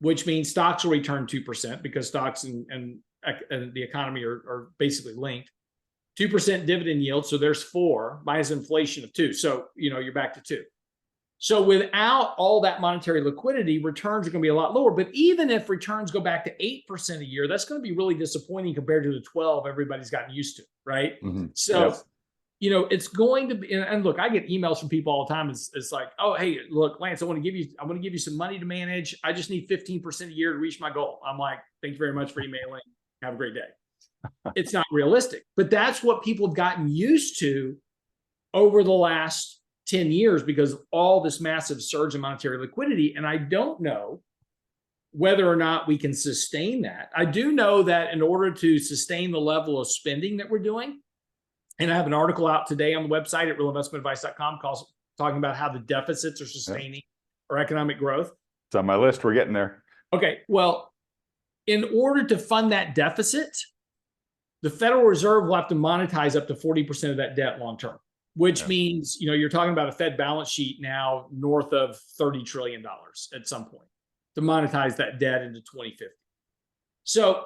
which means stocks will return 2% because stocks and the economy are basically linked. 2% dividend yield, so there's 4 minus inflation of 2. So, you're back to 2. So without all that monetary liquidity, returns are going to be a lot lower. But even if returns go back to 8% a year, that's going to be really disappointing compared to the 12 everybody's gotten used to, right? Mm-hmm. So, yep. It's going to be, and look, I get emails from people all the time. It's like, oh, hey, look, Lance, I want to give you some money to manage. I just need 15% a year to reach my goal. I'm like, thank you very much for emailing. have a great day. It's not realistic, but that's what people have gotten used to over the last 10 years because of all this massive surge in monetary liquidity. And I don't know whether or not we can sustain that. I do know that in order to sustain the level of spending that we're doing, and I have an article out today on the website at realinvestmentadvice.com talking about how the deficits are sustaining our economic growth. It's on my list. We're getting there. Okay, well, in order to fund that deficit, the Federal Reserve will have to monetize up to 40% of that debt long term, which means, you're talking about a Fed balance sheet now north of $30 trillion at some point to monetize that debt into 2050. So,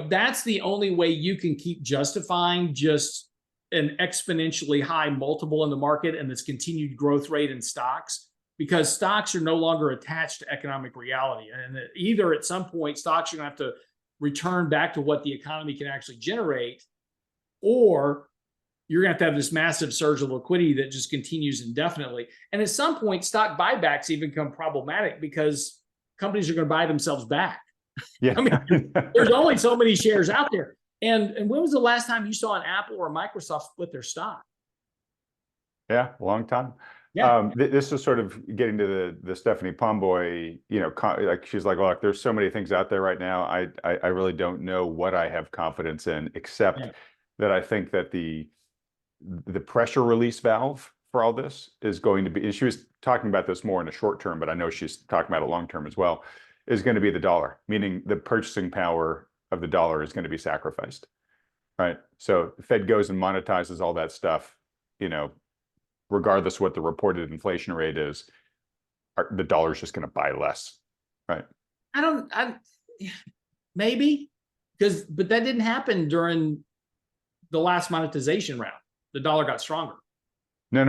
that's the only way you can keep justifying just an exponentially high multiple in the market and this continued growth rate in stocks, because stocks are no longer attached to economic reality. And either at some point, stocks are going to have to return back to what the economy can actually generate, or you're going to have this massive surge of liquidity that just continues indefinitely. And at some point, stock buybacks even become problematic because companies are going to buy themselves back. Yeah. I mean, there's only so many shares out there. And when was the last time you saw an Apple or Microsoft split their stock? Yeah, long time. Yeah. This is sort of getting to the Stephanie Pomboy, like she's like, look, there's so many things out there right now. I really don't know what I have confidence in, except that I think that the pressure release valve for all this is going to be, and she was talking about this more in the short term, but I know she's talking about it long term as well, is going to be the dollar, meaning the purchasing power of the dollar is going to be sacrificed, right? So the Fed goes and monetizes all that stuff, regardless of what the reported inflation rate is, the dollar's just going to buy less, right? Maybe, but that didn't happen during the last monetization round. The dollar got stronger. No.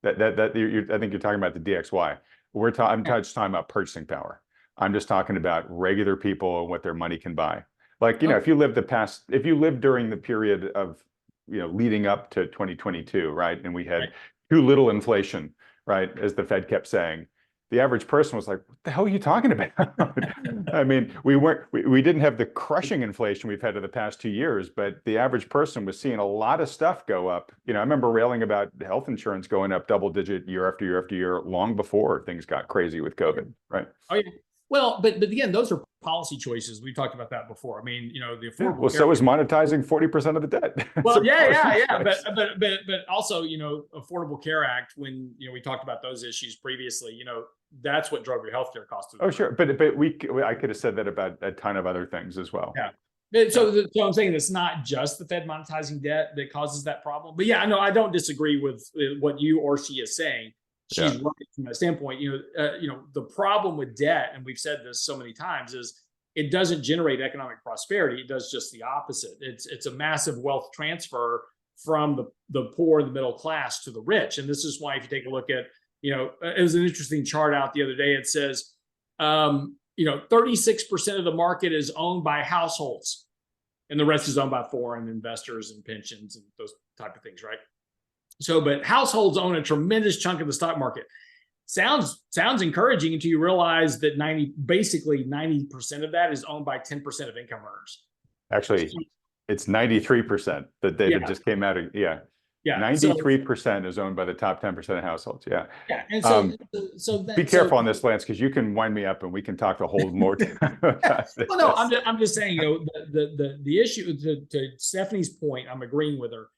I think you're talking about the DXY. I'm just talking about purchasing power. I'm just talking about regular people and what their money can buy. Like, if you lived during the period of, leading up to 2022, right? And we had too little inflation, right? As the Fed kept saying, the average person was like, what the hell are you talking about? I mean, we didn't have the crushing inflation we've had in the past 2 years, but the average person was seeing a lot of stuff go up. I remember railing about health insurance going up double digit year after year after year, long before things got crazy with COVID, right? Oh, yeah. Well, but again, those are policy choices. We talked about that before. I mean, the affordable. Well, so is monetizing 40% of the debt. Well, yeah. But also, Affordable Care Act. When we talked about those issues previously, that's what drove your healthcare costs. Oh, sure, but I could have said that about a ton of other things as well. Yeah. So I'm saying it's not just the Fed monetizing debt that causes that problem. But yeah, I don't disagree with what you or she is saying. She's right from that standpoint. The problem with debt, and we've said this so many times, is it doesn't generate economic prosperity. It does just the opposite. It's a massive wealth transfer from the poor and the middle class to the rich. And this is why, if you take a look at, it was an interesting chart out the other day. It says, 36% of the market is owned by households, and the rest is owned by foreign investors and pensions and those type of things, right? So, but households own a tremendous chunk of the stock market. Sounds encouraging until you realize that 90% of that is owned by 10% of income earners. Actually, it's 93%. The data just came out. Yeah. 93% is owned by the top 10% of households. Yeah. And so be careful on this, Lance, because you can wind me up and we can talk the whole more time about this. Well, no, I'm just saying, the issue, to Stephanie's point, I'm agreeing with her,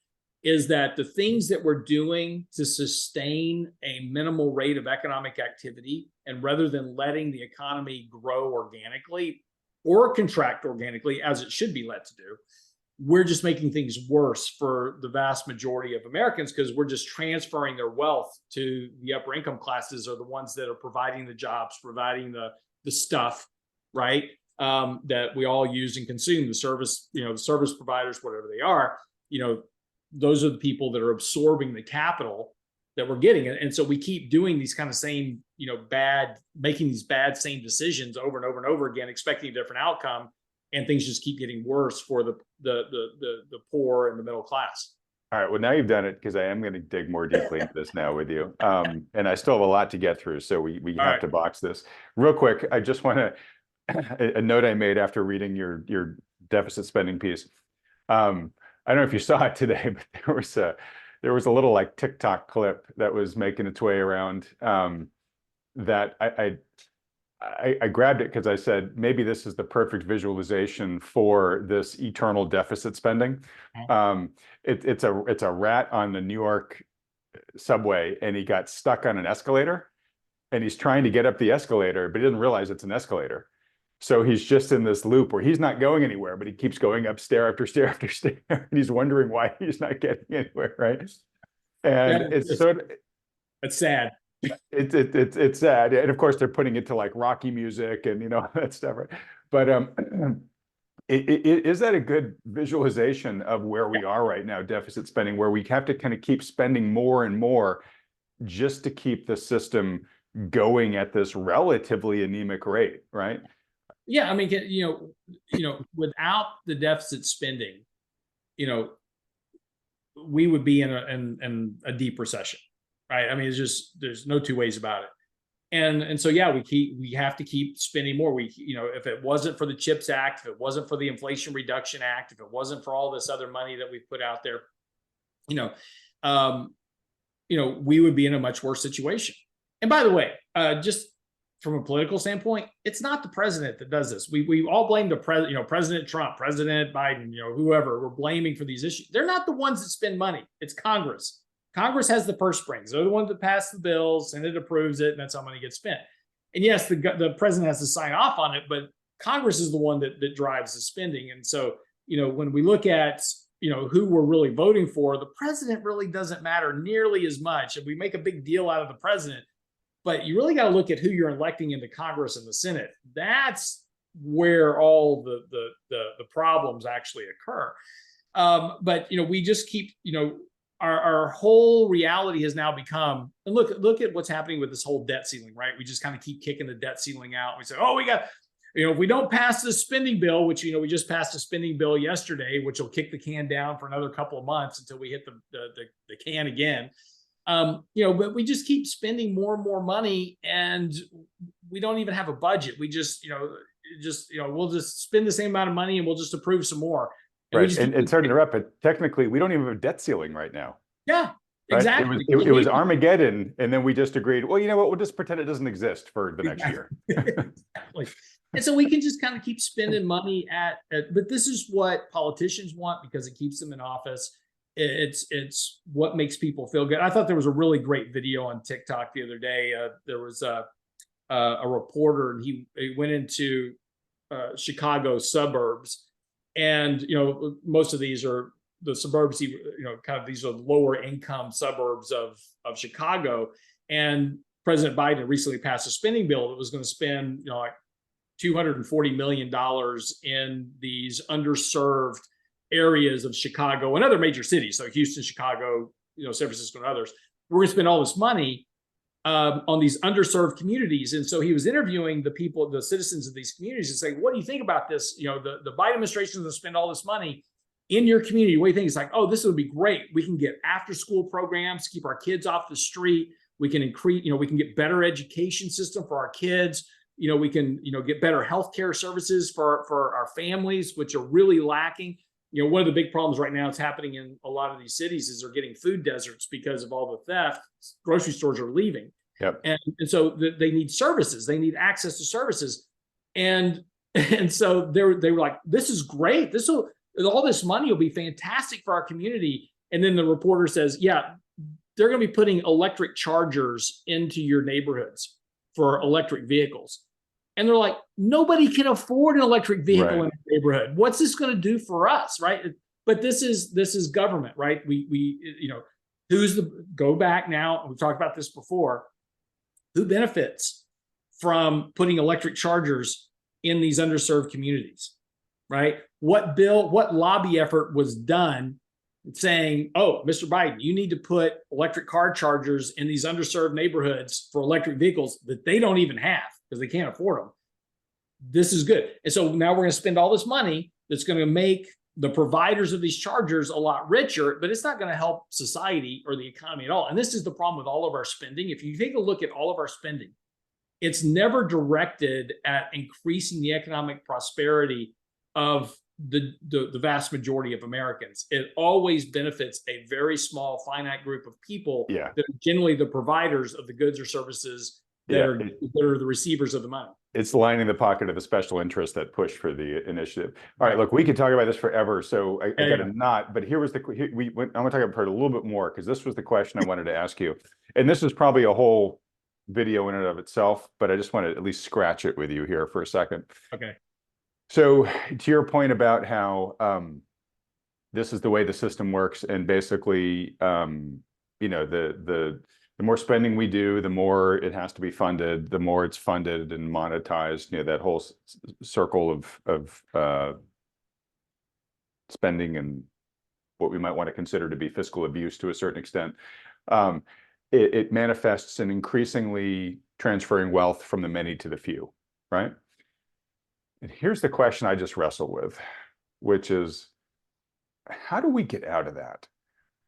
is that the things that we're doing to sustain a minimal rate of economic activity, and rather than letting the economy grow organically or contract organically as it should be let to do, we're just making things worse for the vast majority of Americans, because we're just transferring their wealth to the upper income classes, or the ones that are providing the jobs, providing the stuff, right? That we all use and consume, the service, service providers, whatever they are, those are the people that are absorbing the capital that we're getting. And so we keep doing these kind of same, making these bad same decisions over and over and over again, expecting a different outcome, and things just keep getting worse for the poor and the middle class. All right, well, now you've done it, because I am going to dig more deeply into this now with you. And I still have a lot to get through, so we have to box this. Real quick, I just want to, a note I made after reading your deficit spending piece. I don't know if you saw it today, but there was a little like TikTok clip that was making its way around, that I grabbed it because I said, maybe this is the perfect visualization for this eternal deficit spending. It's a rat on the New York subway, and he got stuck on an escalator, and he's trying to get up the escalator, but he doesn't realize it's an escalator. So he's just in this loop where he's not going anywhere, but he keeps going up stair after stair after stair, and he's wondering why he's not getting anywhere, right? And it's sad. It's sad, and of course they're putting it to like Rocky music and that stuff, right? But is that a good visualization of where we are right now, deficit spending, where we have to kind of keep spending more and more just to keep the system going at this relatively anemic rate, right? Yeah, I mean, without the deficit spending, we would be in a deep recession, right? I mean, there's no two ways about it. And so, yeah, we have to keep spending more. If it wasn't for the CHIPS Act, if it wasn't for the Inflation Reduction Act, if it wasn't for all this other money that we've put out there, we would be in a much worse situation. And by the way, just from a political standpoint, it's not the president that does this. We all blame the President Trump, President Biden, whoever we're blaming for these issues. They're not the ones that spend money. It's Congress. Congress has the purse strings. They're the ones that pass the bills, and it approves it, and that's how money gets spent. And yes, the president has to sign off on it, but Congress is the one that drives the spending. And so, when we look at who we're really voting for, the president really doesn't matter nearly as much. And we make a big deal out of the president, but you really got to look at who you're electing into Congress and the Senate. That's where all the problems actually occur. But we just keep our whole reality has now become, and look at what's happening with this whole debt ceiling, right? We just kind of keep kicking the debt ceiling out. We say, oh, we got, if we don't pass the spending bill, which, we just passed a spending bill yesterday, which will kick the can down for another couple of months until we hit the can again. But we just keep spending more and more money, and we don't even have a budget. We just, we'll just spend the same amount of money and we'll just approve some more. Right. And sorry to interrupt, but technically we don't even have a debt ceiling right now. Yeah, right? exactly. It was Armageddon, and then we just agreed, well, you know what, we'll just pretend it doesn't exist for the next year. Exactly. And so we can just kind of keep spending money but this is what politicians want because it keeps them in office. It's what makes people feel good. I thought there was a really great video on TikTok the other day. There was a reporter, and he went into Chicago suburbs. And, most of these are the suburbs, these are lower income suburbs of Chicago. And President Biden recently passed a spending bill that was going to spend, like $240 million in these underserved areas of Chicago and other major cities. So Houston, Chicago, San Francisco, and others. We're going to spend all this money on these underserved communities. And so he was interviewing the people, the citizens of these communities, and saying, what do you think about this? The Biden administration is going to spend all this money in your community. What do you think? It's like, oh, this would be great. We can get after school programs, keep our kids off the street. We can increase, we can get better education system for our kids. We can, get better healthcare services for our families, which are really lacking. One of the big problems right now that's happening in a lot of these cities is they're getting food deserts because of all the theft. Grocery stores are leaving. Yep. And so they need services. They need access to services. And so they were like, this is great. All this money will be fantastic for our community. And then the reporter says, yeah, they're going to be putting electric chargers into your neighborhoods for electric vehicles. And they're like, nobody can afford an electric vehicle in the neighborhood. What's this going to do for us, right? But this is government, right? Go back now, we've talked about this before, who benefits from putting electric chargers in these underserved communities, right? What lobby effort was done saying, oh, Mr. Biden, you need to put electric car chargers in these underserved neighborhoods for electric vehicles that they don't even have because they can't afford them. This is good. And so now we're going to spend all this money that's going to make the providers of these chargers a lot richer, but it's not going to help society or the economy at all. And this is the problem with all of our spending. If you take a look at all of our spending, it's never directed at increasing the economic prosperity of the vast majority of Americans. It always benefits a very small, finite group of people that are generally the providers of the goods or services that are the receivers of the money. It's lining the pocket of the special interest that push for the initiative. All right, look, we could talk about this forever, so I got a knot, but here was the, I'm going to talk about it a little bit more, because this was the question I wanted to ask you. And this is probably a whole video in and of itself, but I just want to at least scratch it with you here for a second. Okay. So to your point about how this is the way the system works, and basically, you know, the more spending we do, the more it has to be funded, the more it's funded and monetized, you know, that whole circle of spending and what we might want to consider to be fiscal abuse to a certain extent. It manifests in increasingly transferring wealth from the many to the few, right? And here's the question I just wrestle with, which is, how do we get out of that?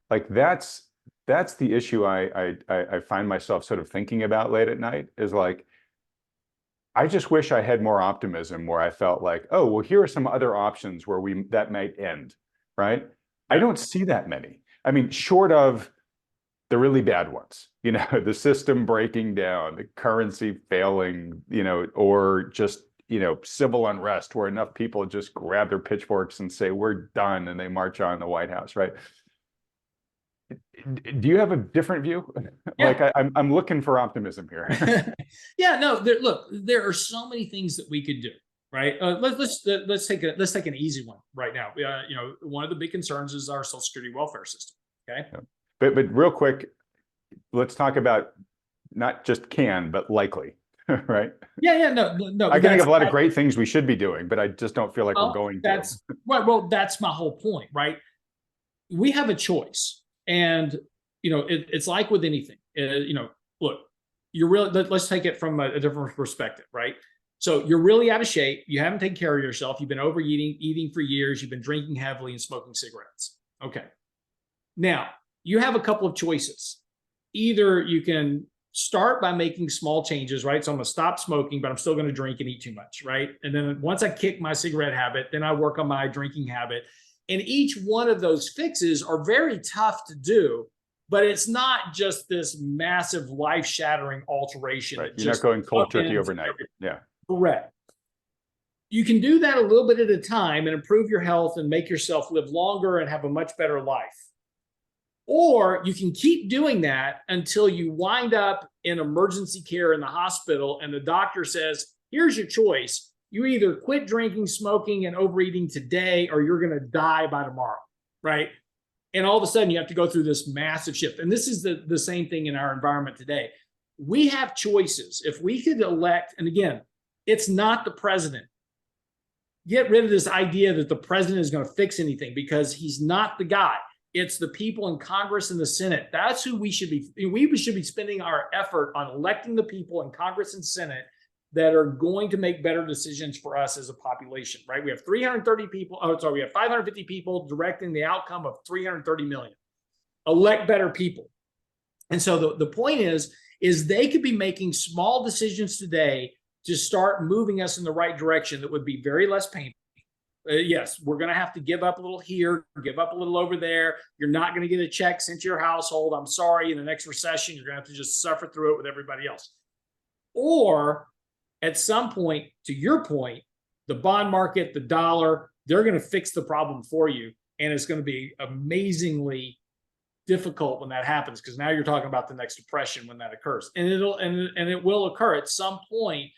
Like, that's the issue I find myself sort of thinking about late at night, is like, I just wish I had more optimism, where I felt like, oh, well, here are some other options where that might end, right? I don't see that many. I mean, short of the really bad ones, you know, the system breaking down, the currency failing, you know, or just, you know, civil unrest where enough people just grab their pitchforks and say, we're done, and they march on the White House, right? Do you have a different view? Yeah. Like, I'm looking for optimism here. Yeah, no, look, there are so many things that we could do, right? Let's take an easy one right now. You know, one of the big concerns is our Social Security welfare system. Okay. Yeah. But real quick, let's talk about not just can, but likely, right? Yeah, no. I can think of a lot of great things we should be doing, but I just don't feel like we're going to. Well, that's my whole point, right? We have a choice. And, you know, it's like with anything, you know, look, you're really, let's take it from a different perspective, right? So you're really out of shape. You haven't taken care of yourself. You've been overeating, eating for years. You've been drinking heavily and smoking cigarettes. Okay. Now, you have a couple of choices. Either you can start by making small changes, right? So I'm going to stop smoking, but I'm still going to drink and eat too much, right? And then once I kick my cigarette habit, then I work on my drinking habit. And each one of those fixes are very tough to do, but it's not just this massive life-shattering alteration. Right. You're not going cold turkey overnight. Yeah. Correct. You can do that a little bit at a time and improve your health and make yourself live longer and have a much better life. Or you can keep doing that until you wind up in emergency care in the hospital and the doctor says, here's your choice. You either quit drinking, smoking, and overeating today, or you're going to die by tomorrow, right? And all of a sudden, you have to go through this massive shift. And this is the same thing in our environment today. We have choices. If we could elect, and again, it's not the president. Get rid of this idea that the president is going to fix anything, because he's not the guy. It's the people in Congress and the Senate. That's who we should be. We should be spending our effort on electing the people in Congress and Senate that are going to make better decisions for us as a population, right? We have 330 people, we have 550 people directing the outcome of 330 million. Elect better people. And so the point is they could be making small decisions today to start moving us in the right direction that would be very less painful. Yes, we're going to have to give up a little here, give up a little over there. You're not going to get a check sent to your household. I'm sorry, in the next recession, you're going to have to just suffer through it with everybody else. Or at some point, to your point, the bond market, the dollar, they're going to fix the problem for you. And it's going to be amazingly difficult when that happens, because now you're talking about the next depression when that occurs. And it will occur at some point.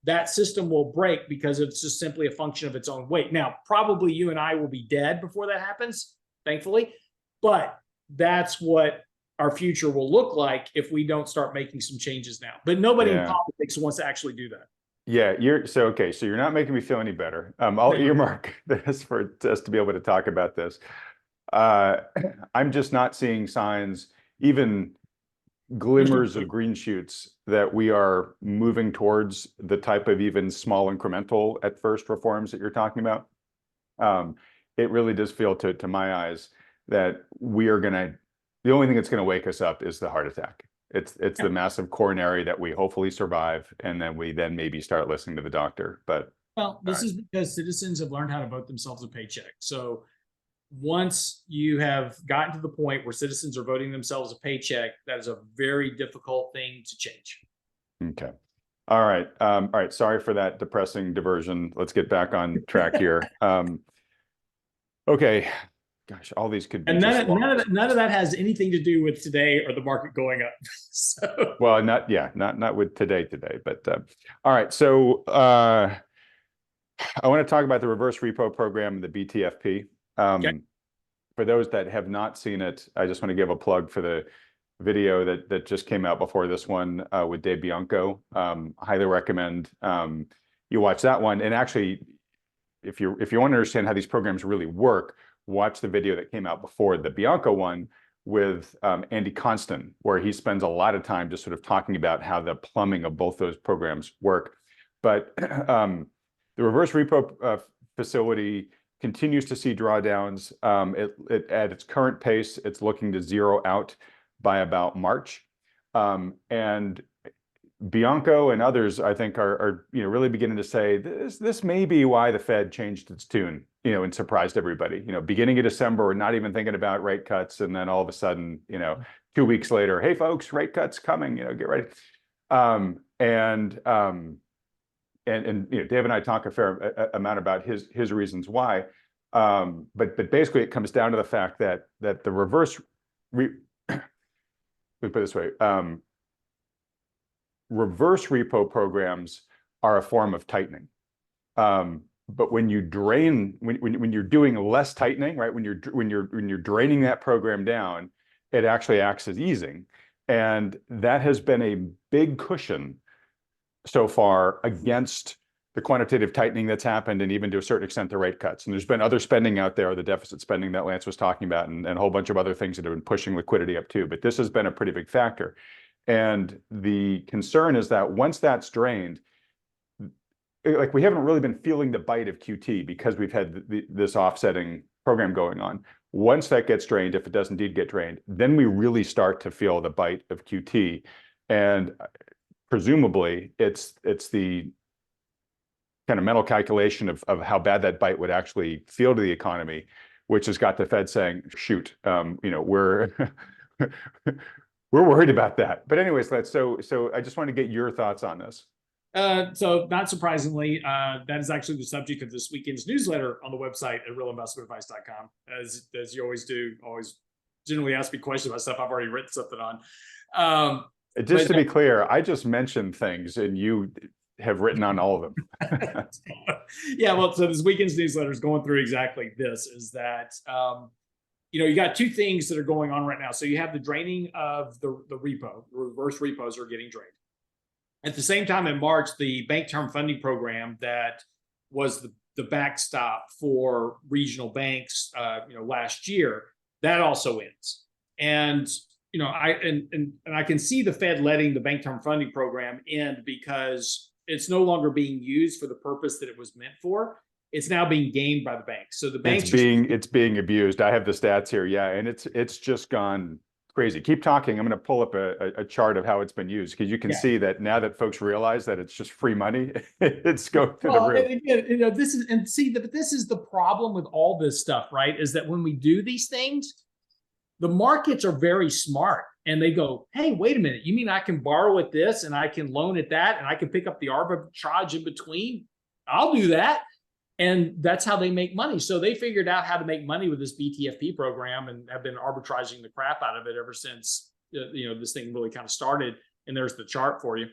That system will break because it's just simply a function of its own weight. Now, probably you and I will be dead before that happens, thankfully. But that's what our future will look like if we don't start making some changes now. But nobody in politics wants to actually do that. Yeah, okay. So you're not making me feel any better. I'll earmark this for us to be able to talk about this. I'm just not seeing signs, even glimmers of green shoots, that we are moving towards the type of even small incremental at first reforms that you're talking about. It really does feel to my eyes that we are the only thing that's going to wake us up is the heart attack. It's the massive coronary that we hopefully survive, and then we maybe start listening to the doctor. But Well, this is because citizens have learned how to vote themselves a paycheck. So once you have gotten to the point where citizens are voting themselves a paycheck, that is a very difficult thing to change. Okay. All right. All right. Sorry for that depressing diversion. Let's get back on track here. Okay. Gosh, all these could be And just none of that has anything to do with today or the market going up. So well, not with today, but all right. So I want to talk about the reverse repo program and the BTFP. okay. For those that have not seen it, I just want to give a plug for the video that just came out before this one with Dave Bianco. Highly recommend you watch that one. And actually, if you want to understand how these programs really work, watch the video that came out before the Bianco one with Andy Constant, where he spends a lot of time just sort of talking about how the plumbing of both those programs work. But the reverse repo facility continues to see drawdowns. At its current pace, it's looking to zero out by about March. And Bianco and others, I think, are really beginning to say this may be why the Fed changed its tune, and surprised everybody. Beginning of December, we're not even thinking about rate cuts, and then all of a sudden, 2 weeks later, hey folks, rate cuts coming, get ready. And Dave and I talk a fair amount about his reasons why. But basically, it comes down to the fact that the reverse let me put it this way. Reverse repo programs are a form of tightening. But when you drain, when you're doing less tightening, right? When you're draining that program down, it actually acts as easing, and that has been a big cushion so far against the quantitative tightening that's happened, and even to a certain extent the rate cuts. And there's been other spending out there, the deficit spending that Lance was talking about, and a whole bunch of other things that have been pushing liquidity up too. But this has been a pretty big factor. And the concern is that once that's drained, like we haven't really been feeling the bite of QT because we've had this offsetting program going on. Once that gets drained, if it does indeed get drained, then we really start to feel the bite of QT. And presumably it's the kind of mental calculation of how bad that bite would actually feel to the economy, which has got the Fed saying, shoot, we're we're worried about that. But anyways, so I just want to get your thoughts on this. So not surprisingly, that is actually the subject of this weekend's newsletter on the website at realinvestmentadvice.com. As you always do, always generally ask me questions about stuff I've already written something on. Just to be clear, I just mentioned things and you have written on all of them. Yeah, well, so this weekend's newsletter is going through exactly this, is that you got two things that are going on right now. So you have the draining of the repo, the reverse repos are getting drained. At the same time, in March, the bank term funding program that was the backstop for regional banks, last year, that also ends. And I can see the Fed letting the bank term funding program end because it's no longer being used for the purpose that it was meant for. It's now being gamed by the banks. So the banks it's being abused. I have the stats here. Yeah, and it's just gone crazy. Keep talking. I'm going to pull up a chart of how it's been used, because you can see that now that folks realize that it's just free money, it's going through the roof. And again, this is the problem with all this stuff, right? Is that when we do these things, the markets are very smart, and they go, hey, wait a minute, you mean I can borrow at this and I can loan at that and I can pick up the arbitrage in between? I'll do that. And that's how they make money. So they figured out how to make money with this BTFP program and have been arbitraging the crap out of it ever since this thing really kind of started. And there's the chart for you.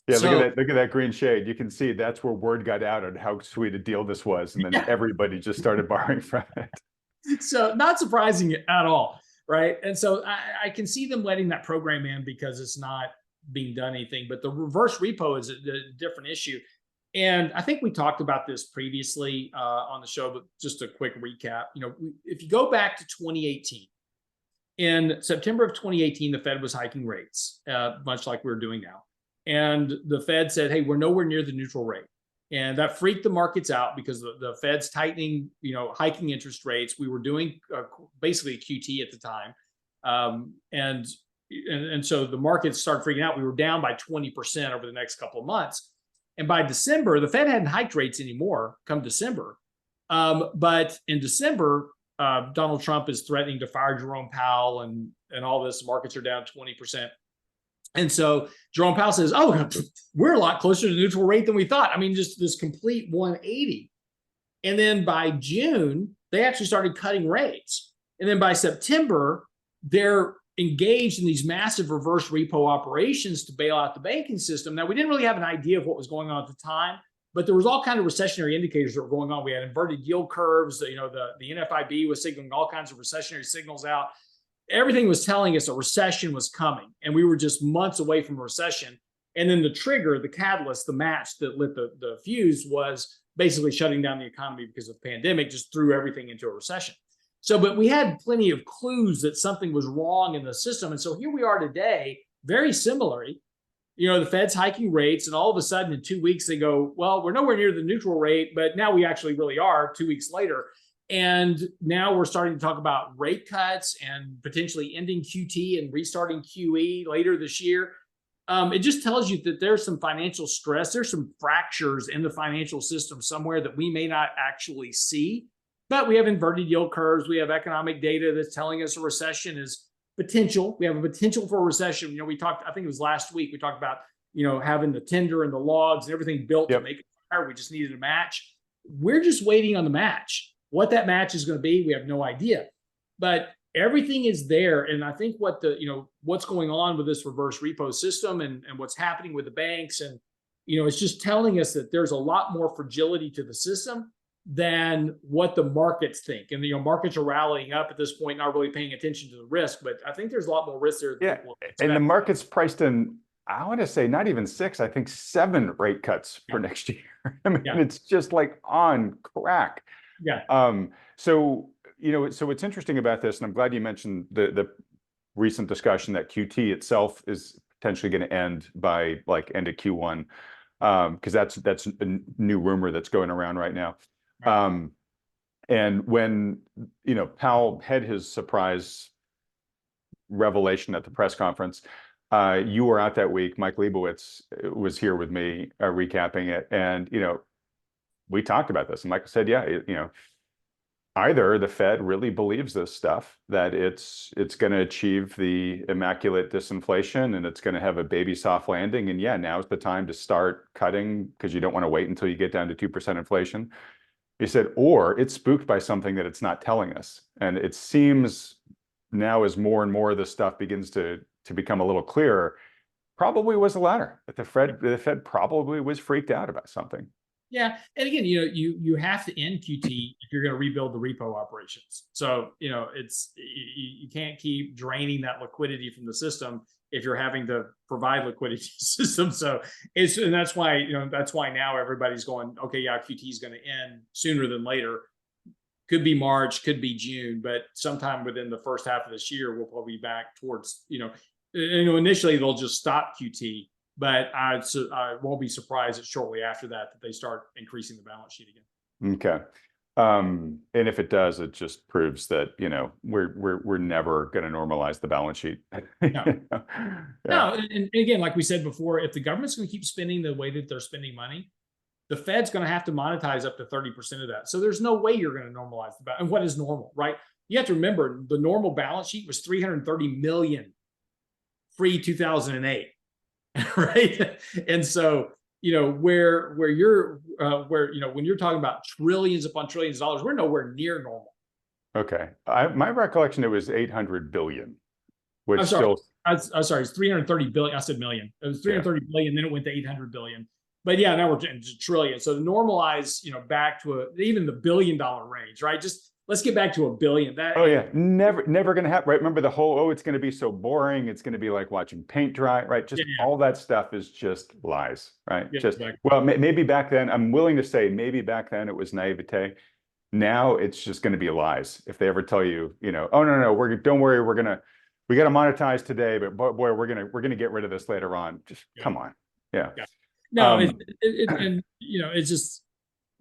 Yeah, look at that green shade. You can see that's where word got out on how sweet a deal this was, and then everybody just started borrowing from it. So not surprising at all, right? And so I can see them letting that program in because it's not being done anything. But the reverse repo is a different issue. And I think we talked about this previously on the show, but just a quick recap. If you go back to 2018, in September of 2018, the Fed was hiking rates, much like we're doing now. And the Fed said, hey, we're nowhere near the neutral rate. And that freaked the markets out because the Fed's tightening, hiking interest rates. We were doing basically a QT at the time. And so the markets started freaking out. We were down by 20% over the next couple of months. And by December, the Fed hadn't hiked rates anymore come December. But in December, Donald Trump is threatening to fire Jerome Powell and all this. Markets are down 20%. And so Jerome Powell says, oh, we're a lot closer to neutral rate than we thought. I mean, just this complete 180. And then by June, they actually started cutting rates. And then by September, they're engaged in these massive reverse repo operations to bail out the banking system. Now, we didn't really have an idea of what was going on at the time, but there was all kind of recessionary indicators that were going on. We had inverted yield curves. You know, the NFIB was signaling all kinds of recessionary signals out. Everything was telling us a recession was coming, and we were just months away from a recession. And then the trigger, the catalyst, the match that lit the fuse was basically shutting down the economy because of the pandemic, just threw everything into a recession. So, but we had plenty of clues that something was wrong in the system. And so here we are today, very similarly. You know, the Fed's hiking rates, and all of a sudden in 2 weeks, they go, well, we're nowhere near the neutral rate, but now we actually really are 2 weeks later. And now we're starting to talk about rate cuts and potentially ending QT and restarting QE later this year. It just tells you that there's some financial stress. There's some fractures in the financial system somewhere that we may not actually see. But we have inverted yield curves. We have economic data that's telling us a recession is potential. We have a potential for a recession. You know, we talked, I think it was last week, we talked about, you know, having the tender and the logs and everything built to make it fire. We just needed a match. We're just waiting on the match. What that match is going to be, we have no idea. But everything is there. And I think what what's going on with this reverse repo system and what's happening with the banks, and, you know, it's just telling us that there's a lot more fragility to the system than what the markets think. And, you know, markets are rallying up at this point, not really paying attention to the risk, but I think there's a lot more risk there. Yeah. And the market's priced in, I want to say not even 6, I think 7 rate cuts for next year. I mean, it's just like on crack. Yeah. So, you know, so what's interesting about this, and I'm glad you mentioned the recent discussion that QT itself is potentially going to end by like end of Q1, because that's a new rumor that's going around right now. And when, you know, Powell had his surprise revelation at the press conference, you were out that week. Mike Leibowitz was here with me recapping it. And, you know, we talked about this. And Michael said, yeah, you know, either the Fed really believes this stuff, that it's going to achieve the immaculate disinflation and it's going to have a baby soft landing. And yeah, now's the time to start cutting because you don't want to wait until you get down to 2% inflation. He said, or it's spooked by something that it's not telling us. And it seems now as more and more of this stuff begins to become a little clearer, probably was the latter. That the Fed probably was freaked out about something. Yeah. And again, you know, you have to end QT if you're going to rebuild the repo operations. So, you know, you can't keep draining that liquidity from the system if you're having to provide liquidity to the system. So and that's why, you know, that's why now everybody's going, okay, yeah, QT is going to end sooner than later. Could be March, could be June, but sometime within the first half of this year, we'll probably be back towards, you know, initially they'll just stop QT. But I won't be surprised that shortly after that they start increasing the balance sheet again. Okay, and if it does, it just proves that, you know, we're never going to normalize the balance sheet. No. No, and again, like we said before, if the government's going to keep spending the way that they're spending money, the Fed's going to have to monetize up to 30% of that. So there's no way you're going to normalize the balance. And what is normal, right? You have to remember the normal balance sheet was 330 million pre-2008. Right. And so, you know, where you're you know, when you're talking about trillions upon trillions of dollars, we're nowhere near normal. Okay. My recollection, it was 800 billion, which I'm sorry, still, sorry, it's 330 billion. I said million. It was 330 billion, then it went to 800 billion. But yeah, now we're to trillion. So to normalize, you know, back to even the $1 billion range, right? Just let's get back to $1 billion. Oh yeah, never going to happen, right? Remember the whole, oh, it's going to be so boring. It's going to be like watching paint dry, right? Just all that stuff is just lies, right? Yeah, just, exactly. well, maybe back then, I'm willing to say maybe back then it was naivete. Now it's just going to be lies. If they ever tell you, you know, oh no, don't worry, we got to monetize today, but boy, we're going to get rid of this later on. Just come on. Yeah. No, and you know, it's just,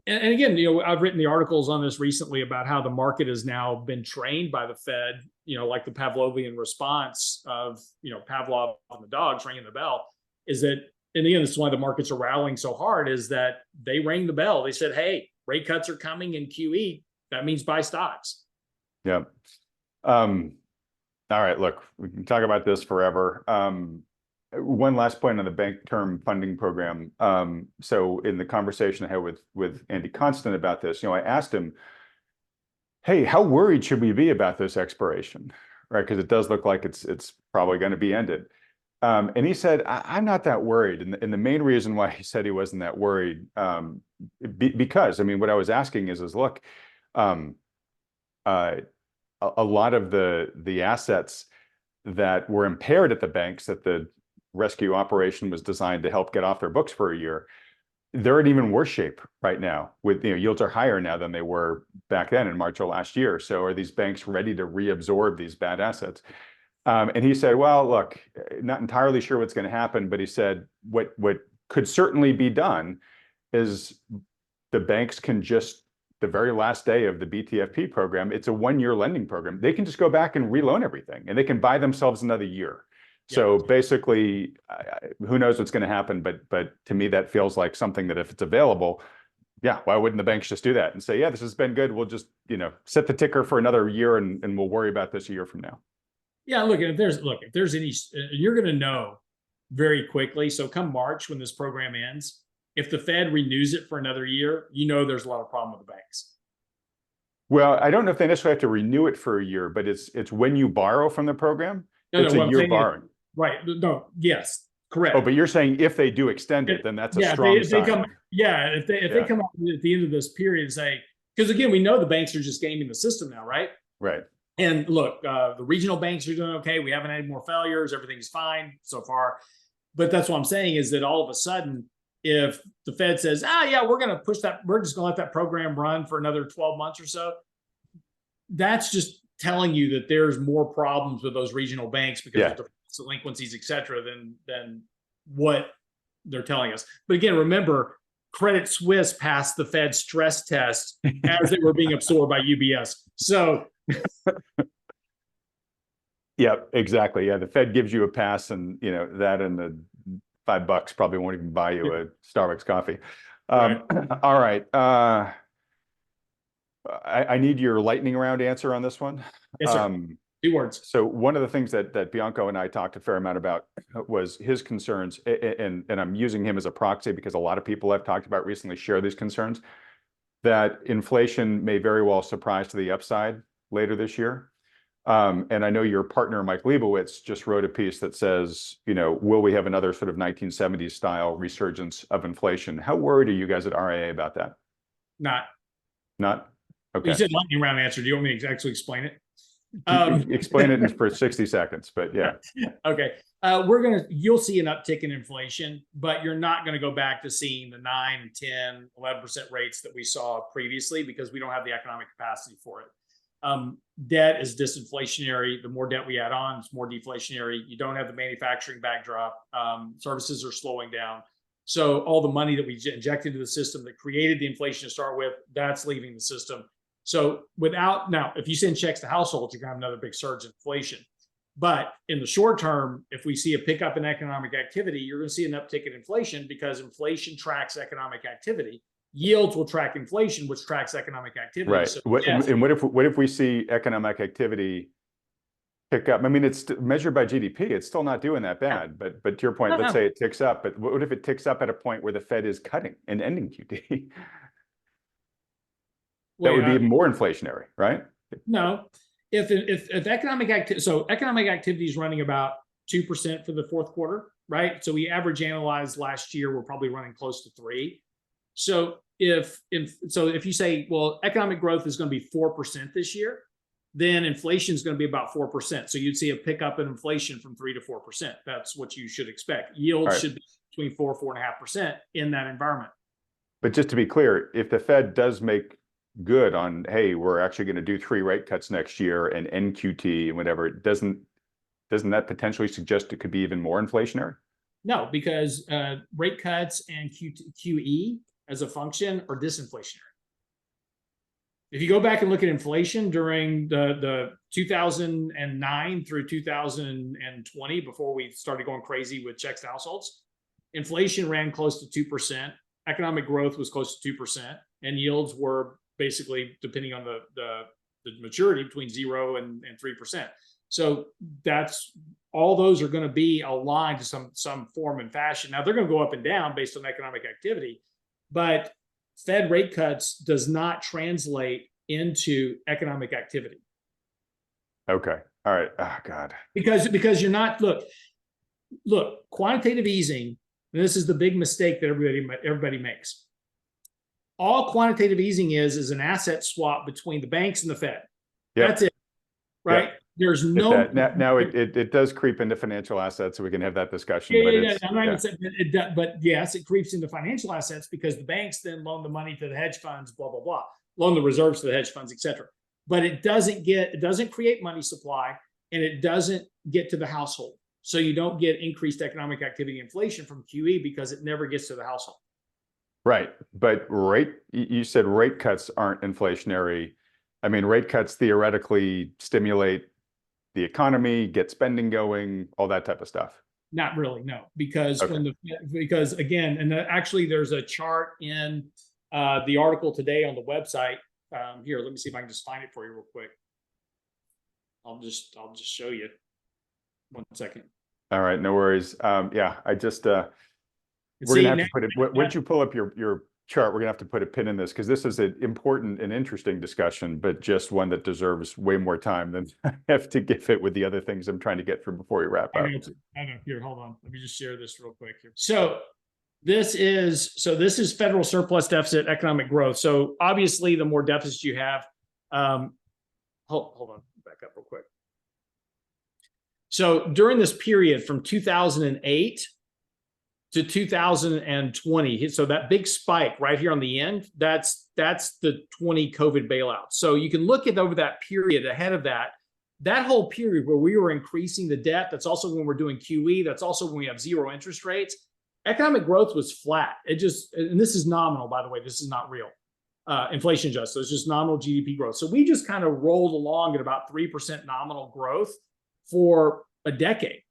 and again, you know, I've written the articles on this recently about how the market has now been trained by the Fed, you know, like the Pavlovian response of, you know, Pavlov and the dogs ringing the bell, is that in the end, this is why the markets are rallying so hard, is that they rang the bell. They said, hey, rate cuts are coming in QE. That means buy stocks. Yeah. All right, look, we can talk about this forever. One last point on the bank term funding program. So in the conversation I had with Andy Constant about this, I asked him, hey, how worried should we be about this expiration, right? Because it does look like it's probably going to be ended. And he said, I'm not that worried. And the main reason why he said he wasn't that worried, because, I mean, what I was asking is look, a lot of the assets that were impaired at the banks that the rescue operation was designed to help get off their books for a year, they're in even worse shape right now. With yields are higher now than they were back then in March of last year. So are these banks ready to reabsorb these bad assets? And he said, well, look, not entirely sure what's going to happen, but he said what could certainly be done is the banks can just, the very last day of the BTFP program, it's a 1-year lending program. They can just go back and reloan everything, and they can buy themselves another year. Yeah. So basically, who knows what's going to happen? But to me, that feels like something that if it's available, yeah, why wouldn't the banks just do that and say, yeah, this has been good. We'll just set the ticker for another year, and we'll worry about this a year from now. Yeah, look, if there's any, you're going to know very quickly. So come March, when this program ends, if the Fed renews it for another year, there's a lot of problem with the banks. Well, I don't know if they necessarily have to renew it for a year, but it's when you borrow from the program, it's a year borrowing. Right. No, yes, correct. Oh, but you're saying if they do extend it, then that's a strong sign. If they come up at the end of this period and say, because again, we know the banks are just gaming the system now, right? Right. And look, the regional banks are doing okay. We haven't had more failures. Everything's fine so far. But that's what I'm saying, is that all of a sudden, if the Fed says, we're going to push that, we're just going to let that program run for another 12 months or so, that's just telling you that there's more problems with those regional banks because of the delinquencies, et cetera, than what they're telling us. But again, remember, Credit Suisse passed the Fed stress test as they were being absorbed by UBS. So yeah, exactly. Yeah, the Fed gives you a pass, and that and the $5 probably won't even buy you a Starbucks coffee. Right. All right. I need your lightning round answer on this one. Yes, sir. 2 words. So one of the things that Bianco and I talked a fair amount about was his concerns, and I'm using him as a proxy because a lot of people I've talked about recently share these concerns, that inflation may very well surprise to the upside later this year. And I know your partner, Mike Leibowitz, just wrote a piece that says, will we have another sort of 1970s style resurgence of inflation? How worried are you guys at RIA about that? Not? Okay. You said lightning round answer. Do you want me to actually explain it? Explain it for 60 seconds, but yeah. Okay. You'll see an uptick in inflation, but you're not going to go back to seeing the 9, 10, 11% rates that we saw previously, because we don't have the economic capacity for it. Debt is disinflationary. The more debt we add on, it's more deflationary. You don't have the manufacturing backdrop. Services are slowing down. So all the money that we injected into the system that created the inflation to start with, that's leaving the system. So now, if you send checks to households, you're going to have another big surge in inflation. But in the short term, if we see a pickup in economic activity, you're going to see an uptick in inflation, because inflation tracks economic activity. Yields will track inflation, which tracks economic activity. Right. So, and what if we see economic activity pick up? I mean, it's measured by GDP. It's still not doing that bad. But to your point, let's say it ticks up. But what if it ticks up at a point where the Fed is cutting and ending QT? That would be even more inflationary, right? No. If economic activity, so economic activity is running about 2% for the fourth quarter, right? So we average analyzed last year, we're probably running close to 3. So if you say, well, economic growth is going to be 4% this year, then inflation is going to be about 4%. So you'd see a pickup in inflation from 3 to 4%. That's what you should expect. Yields should be between 4.5% in that environment. But just to be clear, if the Fed does make good on, hey, we're actually going to do 3 rate cuts next year and end QT and whatever, doesn't that potentially suggest it could be even more inflationary? No, because rate cuts and QE as a function are disinflationary. If you go back and look at inflation during the 2009 through 2020, before we started going crazy with checks to households, inflation ran close to 2%, economic growth was close to 2%, and yields were basically, depending on the maturity, between 0 and 3%. So that's all those are going to be aligned to some form and fashion. Now they're going to go up and down based on economic activity, but Fed rate cuts does not translate into economic activity. Okay. All right. Oh God. Because you're not look, quantitative easing, and this is the big mistake that everybody makes. All quantitative easing is an asset swap between the banks and the Fed. Yep. That's it. Right? Yep. There's no now it does creep into financial assets, so we can have that discussion. I'm not even saying it, but yes, it creeps into financial assets because the banks then loan the money to the hedge funds, blah blah blah, loan the reserves to the hedge funds, etc. But it doesn't create money supply, and it doesn't get to the household. So you don't get increased economic activity inflation from QE because it never gets to the household. Right, but you said rate cuts aren't inflationary. I mean, rate cuts theoretically stimulate the economy, get spending going, all that type of stuff. Not really, no, because because again, and actually there's a chart in the article today on the website. Here, let me see if I can just find it for you real quick. I'll just show you. 1 second. All right, no worries. Yeah, I just we're gonna have to put it. Once you pull up your chart, we're gonna have to put a pin in this because this is an important and interesting discussion, but just one that deserves way more time than I have to give it with the other things I'm trying to get through before we wrap up. I know. Here, hold on. Let me just share this real quick here. So this is federal surplus deficit economic growth. So obviously, the more deficits you have, hold on, back up real quick. So during this period from 2008 to 2020, so that big spike right here on the end, that's the 20 COVID bailout. So you can look at over that period ahead of that whole period where we were increasing the debt. That's also when we're doing QE. That's also when we have zero interest rates. Economic growth was flat. And this is nominal, by the way, this is not real. Inflation adjusted, so it's just nominal GDP growth. So we just kind of rolled along at about 3% nominal growth for a decade.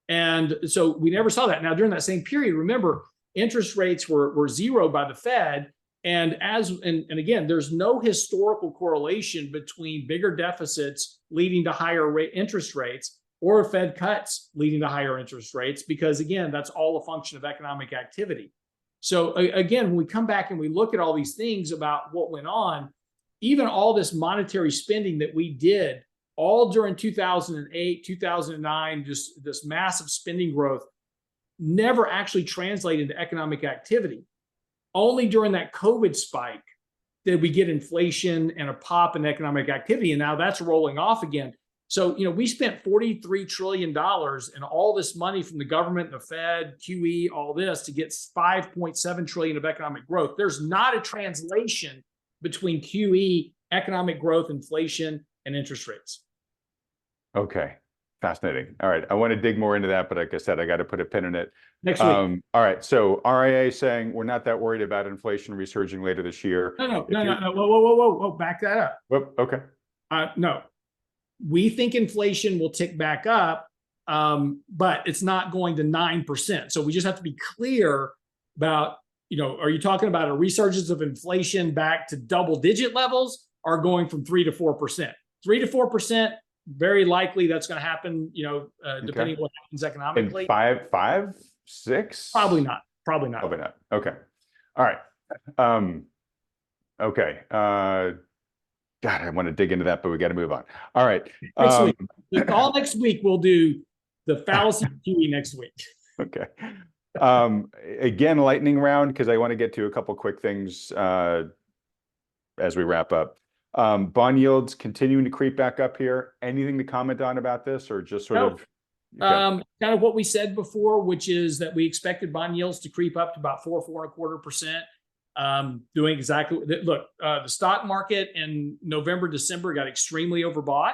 And so we never saw that. Now, during that same period, remember, interest rates were zero by the Fed. And again, there's no historical correlation between bigger deficits leading to higher interest rates or Fed cuts leading to higher interest rates, because again, that's all a function of economic activity. So again, when we come back and we look at all these things about what went on, even all this monetary spending that we did all during 2008, 2009, just this massive spending growth never actually translated into economic activity. Only during that COVID spike did we get inflation and a pop in economic activity, and now that's rolling off again. So, we spent $43 trillion and all this money from the government, the Fed, QE, all this to get 5.7 trillion of economic growth. There's not a translation between QE, economic growth, inflation, and interest rates. Okay, fascinating. All right, I want to dig more into that, but like I said, I got to put a pin in it. Next week. All right, so RIA saying we're not that worried about inflation resurging later this year. No. Whoa, back that up. Whoop, okay. No, we think inflation will tick back up, but it's not going to 9%. So we just have to be clear about, are you talking about a resurgence of inflation back to double-digit levels, or going from 3 to 4%? 3 to 4%. Very likely that's going to happen, depending on what happens economically. And 5, 6? Probably not. Okay. All right. Okay. God, I want to dig into that, but we got to move on. All right. Next week we'll do the fallacy QE next week. Okay. Again, lightning round, because I want to get to a couple quick things as we wrap up. Bond yields continuing to creep back up here. Anything to comment on about this, or just sort of? Okay. Kind of what we said before, which is that we expected bond yields to creep up to about 4.25%. Doing exactly. Look, the stock market in November, December got extremely overbought.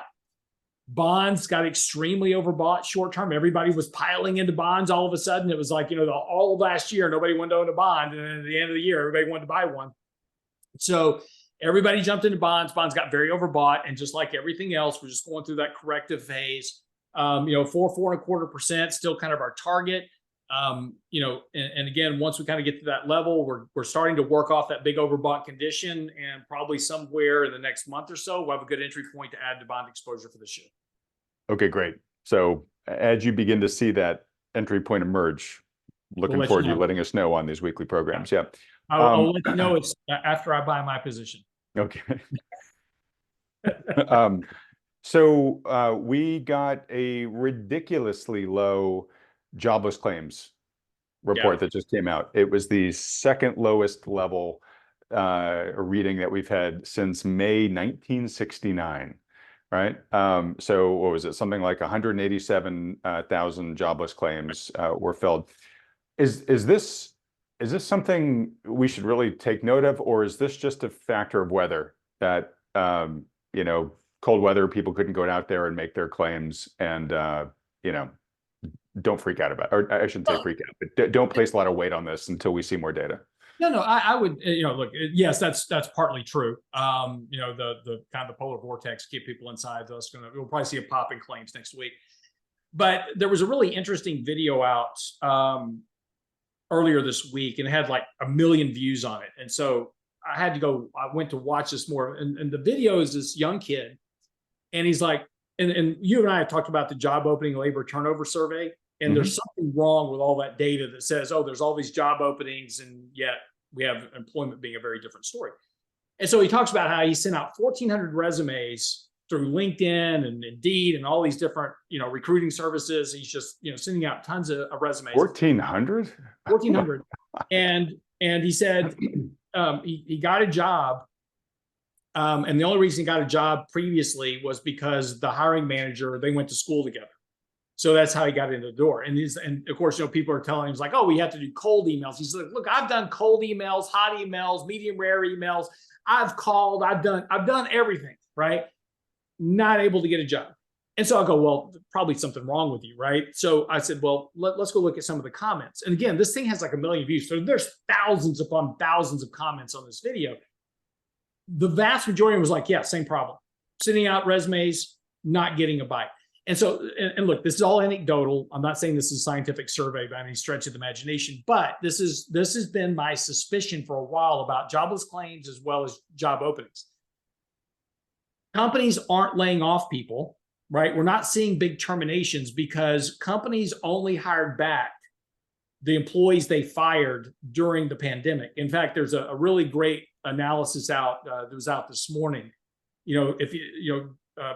Bonds got extremely overbought short term. Everybody was piling into bonds all of a sudden. It was like, all of last year, nobody wanted to own a bond. And then at the end of the year, everybody wanted to buy one. So everybody jumped into bonds. Bonds got very overbought. And just like everything else, we're just going through that corrective phase. 4.25%, still kind of our target. You know, and again, once we kind of get to that level, we're starting to work off that big overbought condition, and probably somewhere in the next month or so, we'll have a good entry point to add to bond exposure for this year. Okay, great. So as you begin to see that entry point emerge, looking forward to you letting us know on these weekly programs. Yeah. I'll let you know it's after I buy my position. Okay. So we got a ridiculously low jobless claims report that just came out. It was the second lowest level reading that we've had since May 1969, right? So what was it? Something like 187,000 jobless claims were filled. Is this something we should really take note of, or is this just a factor of weather that you know, cold weather, people couldn't go out there and make their claims, and you know, don't freak out about it. Or I shouldn't say freak out, but don't place a lot of weight on this until we see more data. No, I would, you know, look, yes, that's partly true. You know, the kind of the polar vortex keep people inside. We'll probably see a pop in claims next week. But there was a really interesting video out earlier this week, and it had like 1 million views on it. And so I went to watch this more. And the video is this young kid, and he's like, and you and I have talked about the job opening labor turnover survey, and there's something wrong with all that data that says, oh, there's all these job openings, and yet we have employment being a very different story. And so he talks about how he sent out 1,400 resumes through LinkedIn and Indeed and all these different, you know, recruiting services. He's just, you know, sending out tons of resumes. 1,400? 1,400. And he said he got a job. And the only reason he got a job previously was because the hiring manager, they went to school together. So that's how he got into the door. And of course, you know, people are telling him, like, oh, we have to do cold emails. He's like, look, I've done cold emails, hot emails, medium rare emails. I've called, I've done everything, right? Not able to get a job. And so I go, well, probably something wrong with you, right? So I said, well, let's go look at some of the comments. And again, this thing has like 1 million views. So there's thousands upon thousands of comments on this video. The vast majority was like, yeah, same problem. Sending out resumes, not getting a bite. And so, and look, this is all anecdotal. I'm not saying this is a scientific survey by any stretch of the imagination, but this has been my suspicion for a while about jobless claims as well as job openings. Companies aren't laying off people, right? We're not seeing big terminations because companies only hired back the employees they fired during the pandemic. In fact, there's a really great analysis out that was out this morning. You know, if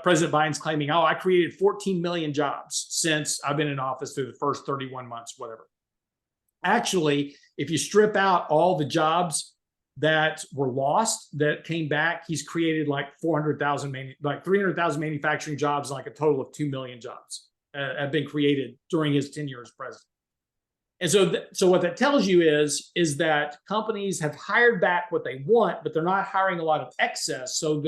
President Biden's claiming, oh, I created 14 million jobs since I've been in office through the first 31 months, whatever. Actually, if you strip out all the jobs that were lost that came back, he's created like 300,000 manufacturing jobs, like a total of 2 million jobs have been created during his tenure as president. And so what that tells you is that companies have hired back what they want, but they're not hiring a lot of excess. So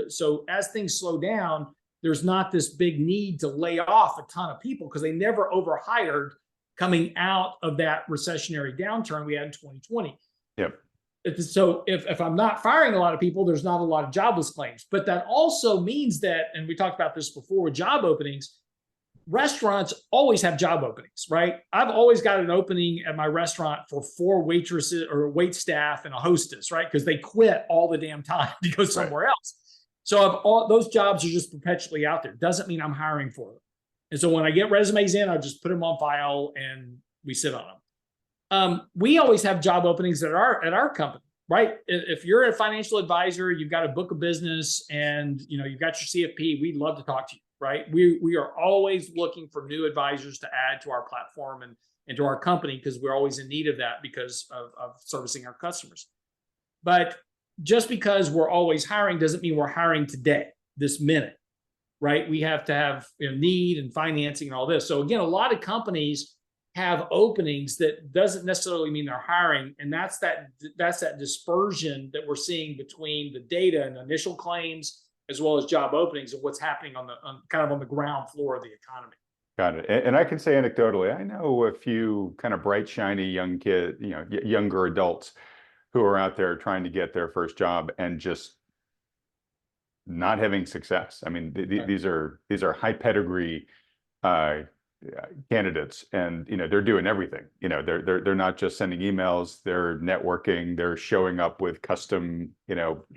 so as things slow down, there's not this big need to lay off a ton of people because they never overhired coming out of that recessionary downturn we had in 2020. Yep. So if I'm not firing a lot of people, there's not a lot of jobless claims. But that also means that, and we talked about this before with job openings, restaurants always have job openings, right? I've always got an opening at my restaurant for 4 waitresses or wait staff and a hostess, right? Because they quit all the damn time to go somewhere else. So those jobs are just perpetually out there. Doesn't mean I'm hiring for them. And so when I get resumes in, I just put them on file and we sit on them. We always have job openings at our company, right? If you're a financial advisor, you've got a book of business and you've got your CFP, we'd love to talk to you. Right? We are always looking for new advisors to add to our platform and to our company because we're always in need of that because of servicing our customers. But just because we're always hiring doesn't mean we're hiring today, this minute, right? We have to have need and financing and all this. So again, a lot of companies have openings that doesn't necessarily mean they're hiring, and that's that dispersion that we're seeing between the data and initial claims as well as job openings and what's happening on the ground floor of the economy. Got it. And I can say anecdotally, I know a few kind of bright, shiny young kids, younger adults who are out there trying to get their first job and just not having success. I mean, these are high pedigree candidates, and they're doing everything. They're not just sending emails, they're networking, they're showing up with custom,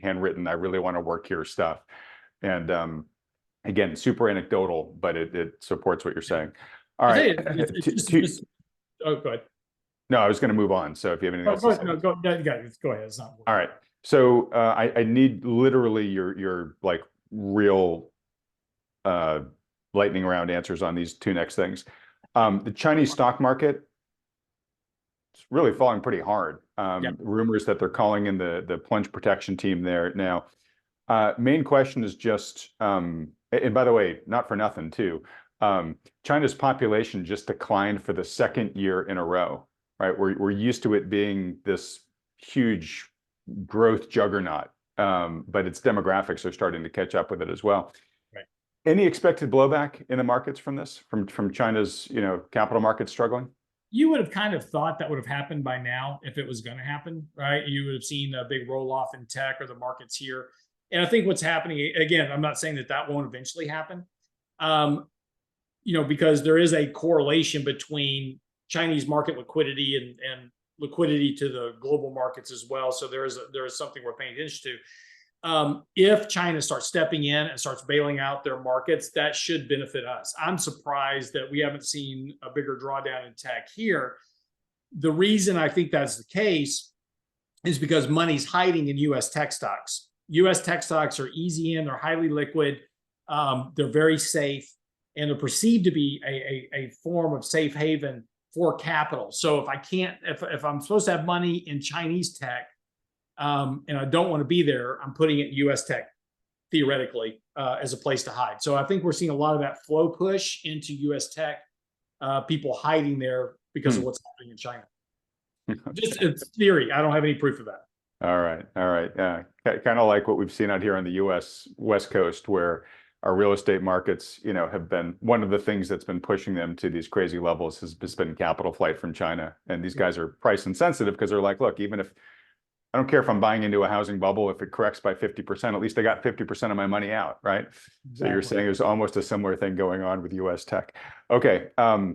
handwritten, I really want to work here stuff. And again, super anecdotal, but it supports what you're saying. All right. Oh, go ahead. No, I was going to move on. So if you have anything else to say. No, go ahead. It's not all right. So I need literally your like real lightning round answers on these two next things. The Chinese stock market, it's really falling pretty hard. Rumors that they're calling in the plunge protection team there now. Main question is just, and by the way, not for nothing too, China's population just declined for the second year in a row, right? We're used to it being this huge growth juggernaut, but its demographics are starting to catch up with it as well. Right. Any expected blowback in the markets from this, from China's, capital markets struggling? You would have kind of thought that would have happened by now if it was going to happen, right? You would have seen a big roll off in tech or the markets here. And I think what's happening, again, I'm not saying that won't eventually happen, because there is a correlation between Chinese market liquidity and liquidity to the global markets as well. So there is something we're paying attention to. If China starts stepping in and starts bailing out their markets, that should benefit us. I'm surprised that we haven't seen a bigger drawdown in tech here. The reason I think that's the case is because money's hiding in U.S. tech stocks. U.S. tech stocks are easy in, they're highly liquid, they're very safe, and they're perceived to be a form of safe haven for capital. So if I'm supposed to have money in Chinese tech, and I don't want to be there, I'm putting it in U.S. tech, theoretically, as a place to hide. So I think we're seeing a lot of that flow push into U.S. tech, people hiding there because of what's happening in China. Just it's theory. I don't have any proof of that. All right. Kind of like what we've seen out here on the U.S. West Coast, where our real estate markets, have been one of the things that's been pushing them to these crazy levels has been capital flight from China. And these guys are price insensitive because they're like, look, even if I don't care if I'm buying into a housing bubble, if it corrects by 50%, at least I got 50% of my money out, right? Exactly. So you're saying there's almost a similar thing going on with U.S. tech. Okay. I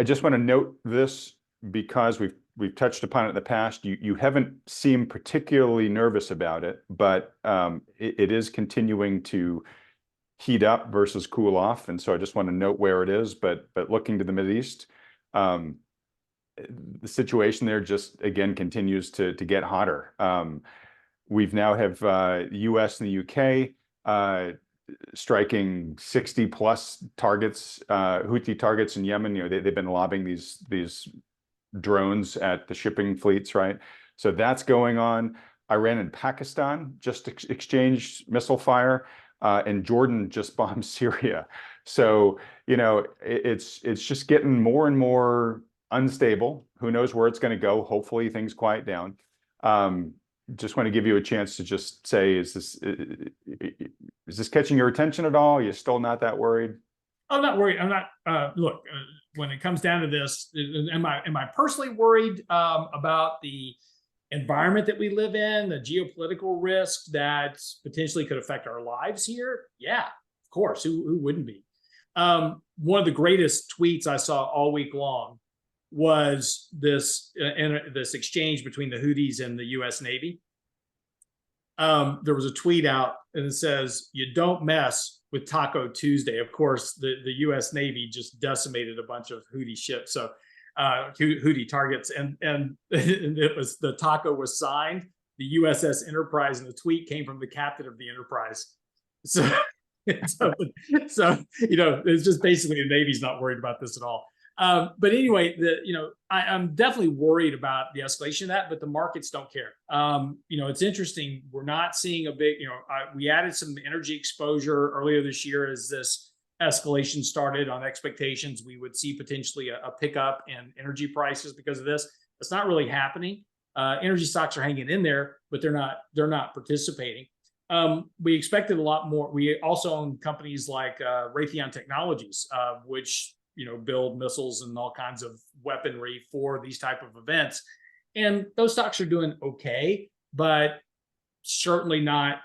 just want to note this because we've touched upon it in the past. You haven't seemed particularly nervous about it, but it is continuing to heat up versus cool off. And so I just want to note where it is, but looking to the Mideast, the situation there just, again, continues to get hotter. We've now have US and the UK striking 60 plus targets, Houthi targets in Yemen. They've been lobbing these drones at the shipping fleets, right? So that's going on. Iran and Pakistan just exchanged missile fire, and Jordan just bombed Syria. So, it's just getting more and more unstable. Who knows where it's going to go? Hopefully things quiet down. Just want to give you a chance to just say, is this catching your attention at all? Are you still not that worried? I'm not worried. I'm not. Look, when it comes down to this, am I personally worried about the environment that we live in, the geopolitical risk that potentially could affect our lives here? Yeah, of course. Who wouldn't be? One of the greatest tweets I saw all week long was this exchange between the Houthis and the U.S. Navy. There was a tweet out and it says, "You don't mess with Taco Tuesday." Of course, the U.S. Navy just decimated a bunch of Houthi ships, so Houthi targets, and it was, the Taco was signed the USS Enterprise, and the tweet came from the captain of the Enterprise. So it's just basically the Navy's not worried about this at all. But anyway, I'm definitely worried about the escalation of that, but the markets don't care. It's interesting. We're not seeing a big, we added some energy exposure earlier this year as this escalation started on expectations. We would see potentially a pickup in energy prices because of this. It's not really happening. Energy stocks are hanging in there, but they're not participating. We expected a lot more. We also own companies like Raytheon Technologies, which build missiles and all kinds of weaponry for these type of events. And those stocks are doing okay, but certainly not,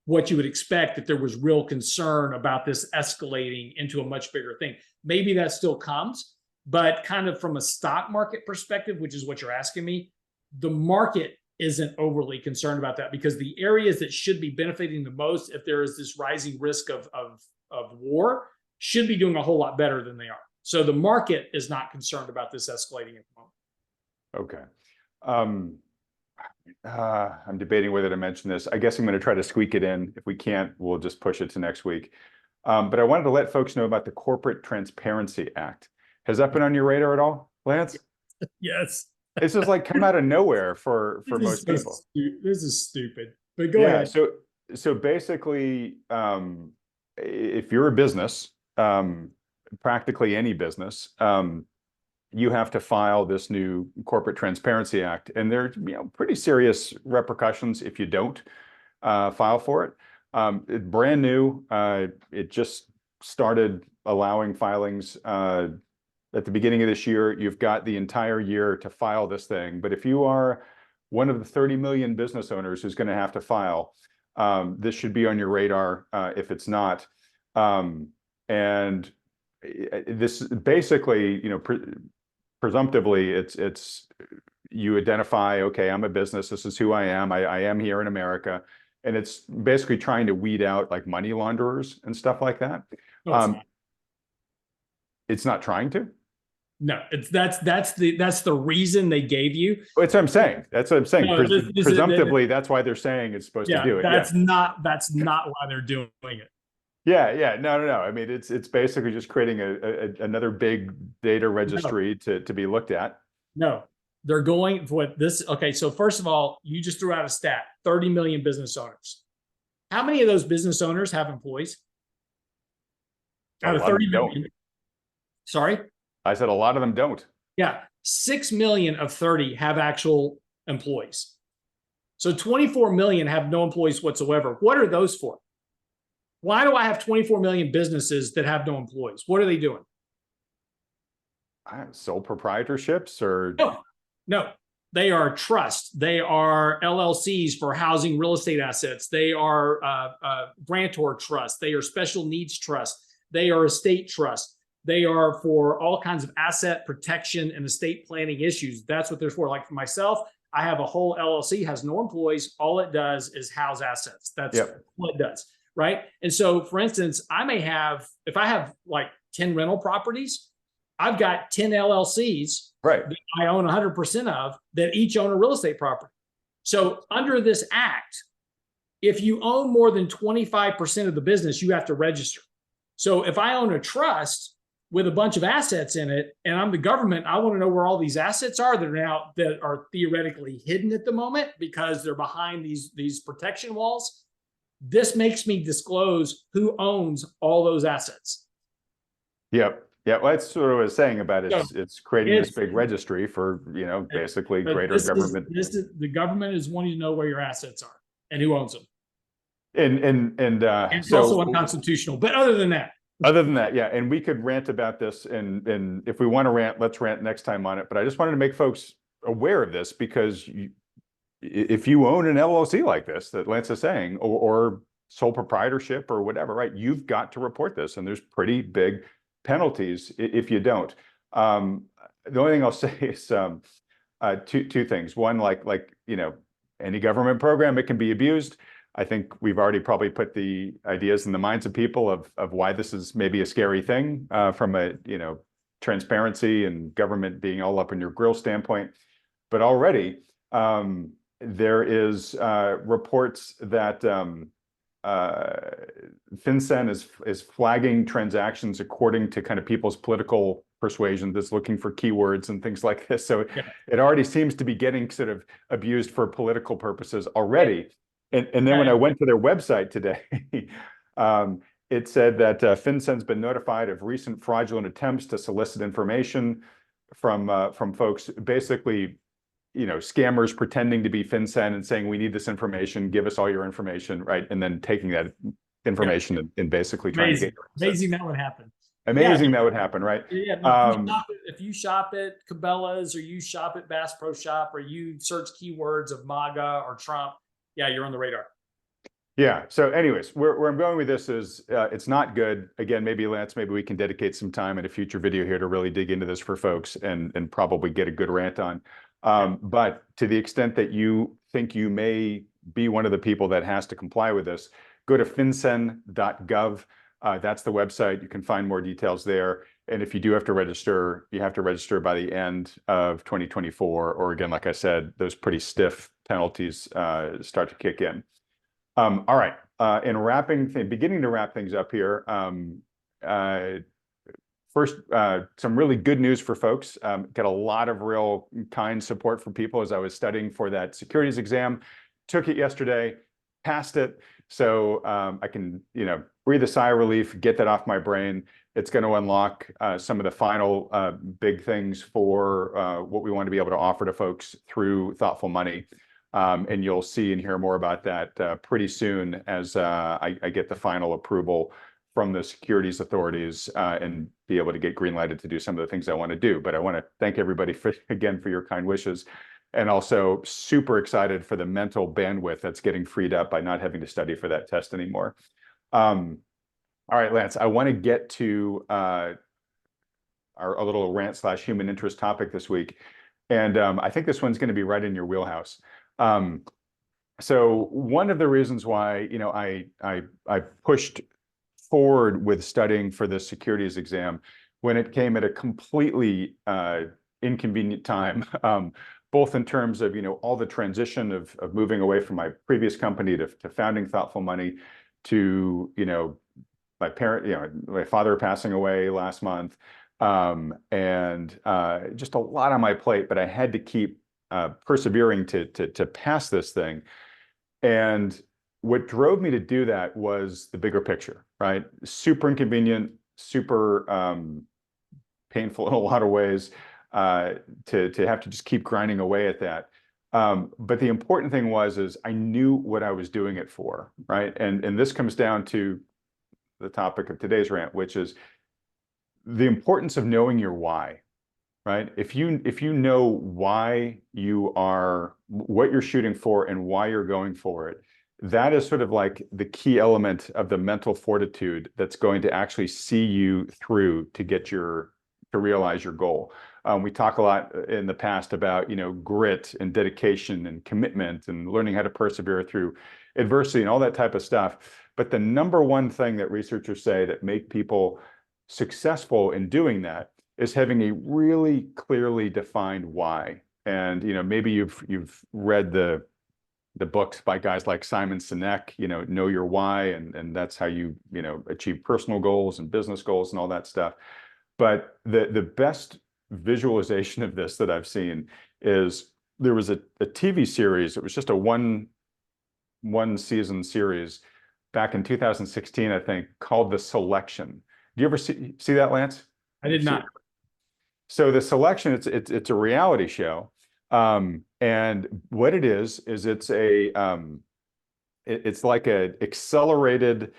what you would expect, that there was real concern about this escalating into a much bigger thing. Maybe that still comes, but kind of from a stock market perspective, which is what you're asking me, the market isn't overly concerned about that, because the areas that should be benefiting the most if there is this rising risk of war should be doing a whole lot better than they are. So the market is not concerned about this escalating at the moment. Okay. I'm debating whether to mention this. I guess I'm going to try to squeak it in. If we can't, we'll just push it to next week. But I wanted to let folks know about the Corporate Transparency Act. Has that been on your radar at all, Lance? Yes. This is like come out of nowhere for most people. This is stupid, but go ahead. So basically, if you're a business, practically any business, you have to file this new Corporate Transparency Act, and there are pretty serious repercussions if you don't file for it. It's brand new. It just started allowing filings at the beginning of this year. You've got the entire year to file this thing. But if you are one of the 30 million business owners who's going to have to file, this should be on your radar if it's not. And this basically, presumptively, it's you identify, okay, I'm a business. This is who I am. I am here in America. And it's basically trying to weed out like money launderers and stuff like that. No, it's not trying to. No, that's the reason they gave you. That's what I'm saying. That's what I'm saying. No, presumptively, that's why they're saying it's supposed to do it. That's not why they're doing it. Yeah. No. I mean, it's basically just creating another big data registry to be looked at. No, they're going for this. Okay, so first of all, you just threw out a stat: 30 million business owners. How many of those business owners have employees? Out of 30 million. Sorry? I said a lot of them don't. Yeah, 6 million of 30 have actual employees. So 24 million have no employees whatsoever. What are those for? Why do I have 24 million businesses that have no employees? What are they doing? Sole proprietorships or? No. They are trusts. They are LLCs for housing real estate assets. They are grantor trusts. They are special needs trusts. They are estate trusts. They are for all kinds of asset protection and estate planning issues. That's what they're for. Like for myself, I have a whole LLC, has no employees. All it does is house assets. That's what it does, right? And so, for instance, I may have, if I have like 10 rental properties, I've got 10 LLCs that I own 100% of that each own a real estate property. So under this act, if you own more than 25% of the business, you have to register. So if I own a trust with a bunch of assets in it, and I'm the government, I want to know where all these assets are that are theoretically hidden at the moment because they're behind these protection walls. This makes me disclose who owns all those assets. Yep. Yeah, well, that's what I was saying about it. It's creating this big registry for, basically greater government. The government is wanting to know where your assets are and who owns them. And it's also unconstitutional. But other than that, yeah, and we could rant about this, and if we want to rant, let's rant next time on it. But I just wanted to make folks aware of this, because if you own an LLC like this that Lance is saying, or sole proprietorship or whatever, right, you've got to report this, and there's pretty big penalties if you don't. The only thing I'll say is two things. One, like any government program, it can be abused. I think we've already probably put the ideas in the minds of people of why this is maybe a scary thing from a transparency and government being all up in your grill standpoint. But already there is reports that FinCEN is flagging transactions according to kind of people's political persuasion, that's looking for keywords and things like this. So it already seems to be getting sort of abused for political purposes already. And then when I went to their website today, it said that FinCEN's been notified of recent fraudulent attempts to solicit information from folks, basically, scammers pretending to be FinCEN and saying, we need this information, give us all your information, right? And then taking that information and basically trying to get your assets. Amazing that would happen. Amazing that would happen, right? Yeah, no, if you shop at Cabela's, or you shop at Bass Pro Shop, or you search keywords of MAGA or Trump, yeah, you're on the radar. Yeah. So anyways, where I'm going with this is it's not good. Again, maybe Lance, maybe we can dedicate some time in a future video here to really dig into this for folks and probably get a good rant on. But to the extent that you think you may be one of the people that has to comply with this, go to fincen.gov. That's the website. You can find more details there. And if you do have to register, you have to register by the end of 2024. Or again, like I said, those pretty stiff penalties start to kick in. All right. Beginning to wrap things up here. First, some really good news for folks. Got a lot of real kind support from people as I was studying for that securities exam. Took it yesterday, passed it. So I can, breathe a sigh of relief, get that off my brain. It's going to unlock some of the final big things for what we want to be able to offer to folks through Thoughtful Money. And you'll see and hear more about that pretty soon as I get the final approval from the securities authorities and be able to get green lighted to do some of the things I want to do. But I want to thank everybody again for your kind wishes, and also super excited for the mental bandwidth that's getting freed up by not having to study for that test anymore. All right, Lance, I want to get to a little rant/human interest topic this week. And I think this one's going to be right in your wheelhouse. So one of the reasons why, I pushed forward with studying for the securities exam when it came at a completely inconvenient time, both in terms of, all the transition of moving away from my previous company to founding Thoughtful Money to, my father passing away last month, and just a lot on my plate, but I had to keep persevering to pass this thing. And what drove me to do that was the bigger picture, right? Super inconvenient, super painful in a lot of ways to have to just keep grinding away at that. But the important thing is I knew what I was doing it for, right? And this comes down to the topic of today's rant, which is the importance of knowing your why. Right? If you know why you are, what you're shooting for and why you're going for it, that is sort of like the key element of the mental fortitude that's going to actually see you through to realize your goal. We talk a lot in the past about, grit and dedication and commitment and learning how to persevere through adversity and all that type of stuff. But the number one thing that researchers say that make people successful in doing that is having a really clearly defined why. And maybe you've read the books by guys like Simon Sinek, Know Your Why, and that's how you achieve personal goals and business goals and all that stuff. But the best visualization of this that I've seen is there was a TV series. It was just a one season series back in 2016, I think, called The Selection. Do you ever see that, Lance? I did not. So The Selection, it's a reality show, and what it is it's like a accelerated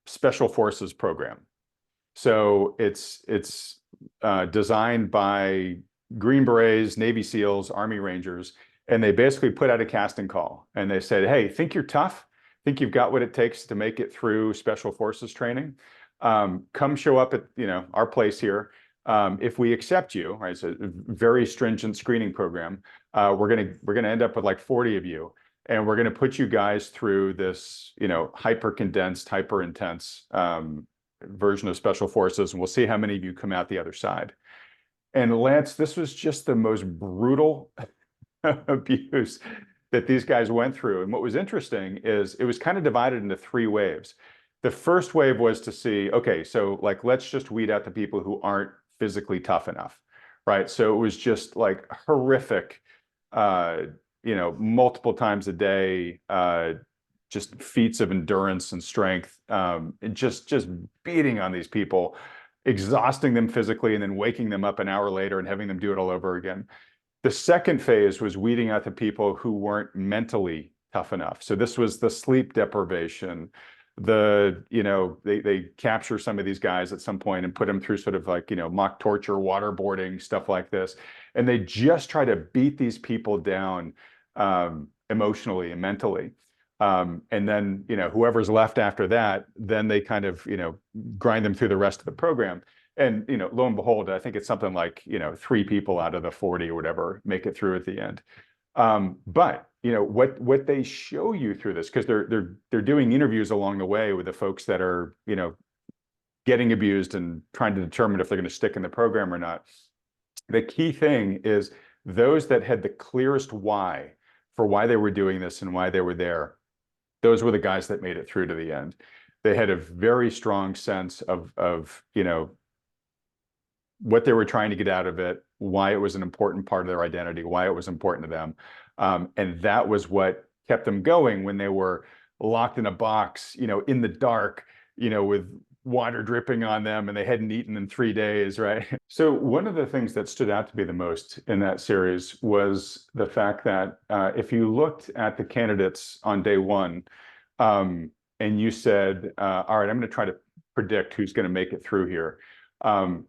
special forces program. So it's designed by Green Berets, Navy SEALs, Army Rangers, and they basically put out a casting call and they said, "Hey, think you're tough? Think you've got what it takes to make it through special forces training? Come show up at our place here. If we accept you," right? It's a very stringent screening program. We're gonna end up with like 40 of you, and we're gonna put you guys through this, hyper condensed, hyper intense version of special forces, and we'll see how many of you come out the other side. And Lance, this was just the most brutal abuse that these guys went through. And what was interesting is it was kind of divided into three waves. The first wave was to see, okay, so like let's just weed out the people who aren't physically tough enough, right? So it was just like horrific, multiple times a day, just feats of endurance and strength, and just beating on these people, exhausting them physically, and then waking them up an hour later and having them do it all over again. The second phase was weeding out the people who weren't mentally tough enough. So this was the sleep deprivation, they capture some of these guys at some point and put them through sort of like, mock torture, waterboarding, stuff like this. And they just try to beat these people down emotionally and mentally. And then, whoever's left after that, then they kind of, grind them through the rest of the program. And, lo and behold, I think it's something like, 3 people out of the 40 or whatever make it through at the end. But what they show you through this, because they're doing interviews along the way with the folks that are, getting abused and trying to determine if they're going to stick in the program or not. The key thing is those that had the clearest why for why they were doing this and why they were there, those were the guys that made it through to the end. They had a very strong sense of what they were trying to get out of it, why it was an important part of their identity, why it was important to them. And that was what kept them going when they were locked in a box, in the dark, with water dripping on them and they hadn't eaten in 3 days, right? So one of the things that stood out to be the most in that series was the fact that if you looked at the candidates on day one, and you said, all right, I'm going to try to predict who's going to make it through here.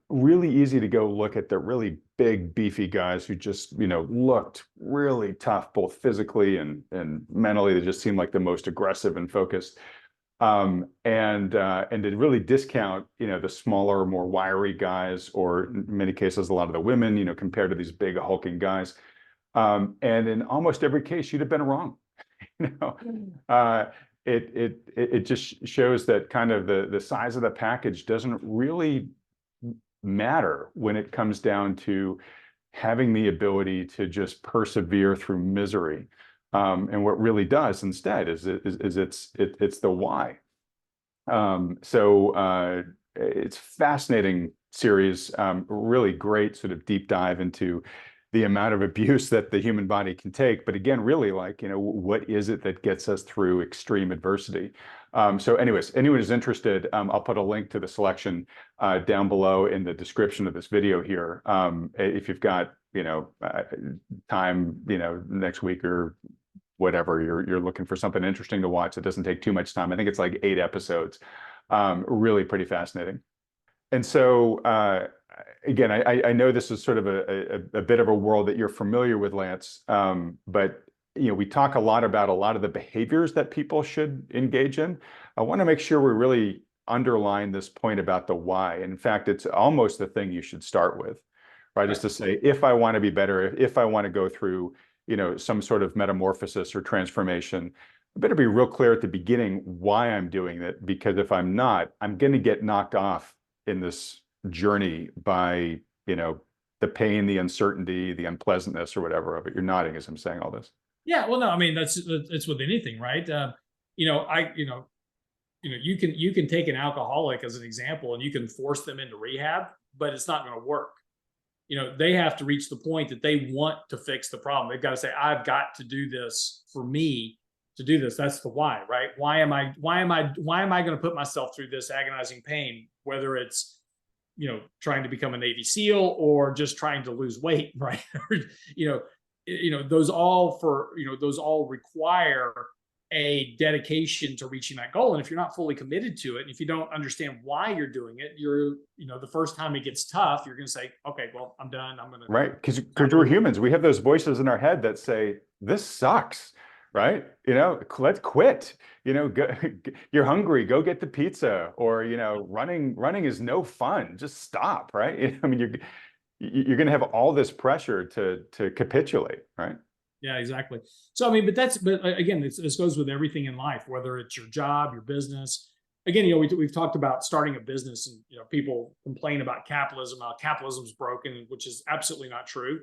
Really easy to go look at the really big, beefy guys who just, looked really tough, both physically and mentally. They just seemed like the most aggressive and focused. And to really discount, the smaller, more wiry guys, or in many cases, a lot of the women, compared to these big hulking guys. And in almost every case, you'd have been wrong. It just shows that kind of the size of the package doesn't really matter when it comes down to having the ability to just persevere through misery. And what really does instead is it's the why. So it's fascinating series, really great sort of deep dive into the amount of abuse that the human body can take. But again, really what is it that gets us through extreme adversity? So anyways, anyone who's interested, I'll put a link to the selection down below in the description of this video here. If you've got, time, next week or whatever, you're looking for something interesting to watch. It doesn't take too much time. I think it's like 8 episodes. Really pretty fascinating. And so, again, I know this is sort of a bit of a world that you're familiar with, Lance, but we talk a lot about a lot of the behaviors that people should engage in. I want to make sure we really underline this point about the why. In fact, it's almost the thing you should start with, right? Is to say, if I want to be better, if I want to go through, some sort of metamorphosis or transformation, I better be real clear at the beginning why I'm doing it, because if I'm not, I'm going to get knocked off in this journey by, the pain, the uncertainty, the unpleasantness, or whatever of it. You're nodding as I'm saying all this. Yeah, well, no, I mean it's with anything, right? You can take an alcoholic as an example, and you can force them into rehab, but it's not going to work. They have to reach the point that they want to fix the problem. They've got to say, I've got to do this for me to do this. That's the why, right? Why am I going to put myself through this agonizing pain, whether it's, trying to become a Navy SEAL or just trying to lose weight, right? Those all require a dedication to reaching that goal. And if you're not fully committed to it, and if you don't understand why you're doing it, the first time it gets tough, you're going to say, okay, well, I'm done. I'm going to. Right. Because we're humans. We have those voices in our head that say, this sucks, right? Let's quit, go, you're hungry, go get the pizza, or, running is no fun. Just stop. Right. I mean, you're going to have all this pressure to capitulate, right? Yeah, exactly. So, I mean, but again, this goes with everything in life, whether it's your job, your business. Again, we've talked about starting a business, and, people complain about capitalism, how capitalism's broken, which is absolutely not true.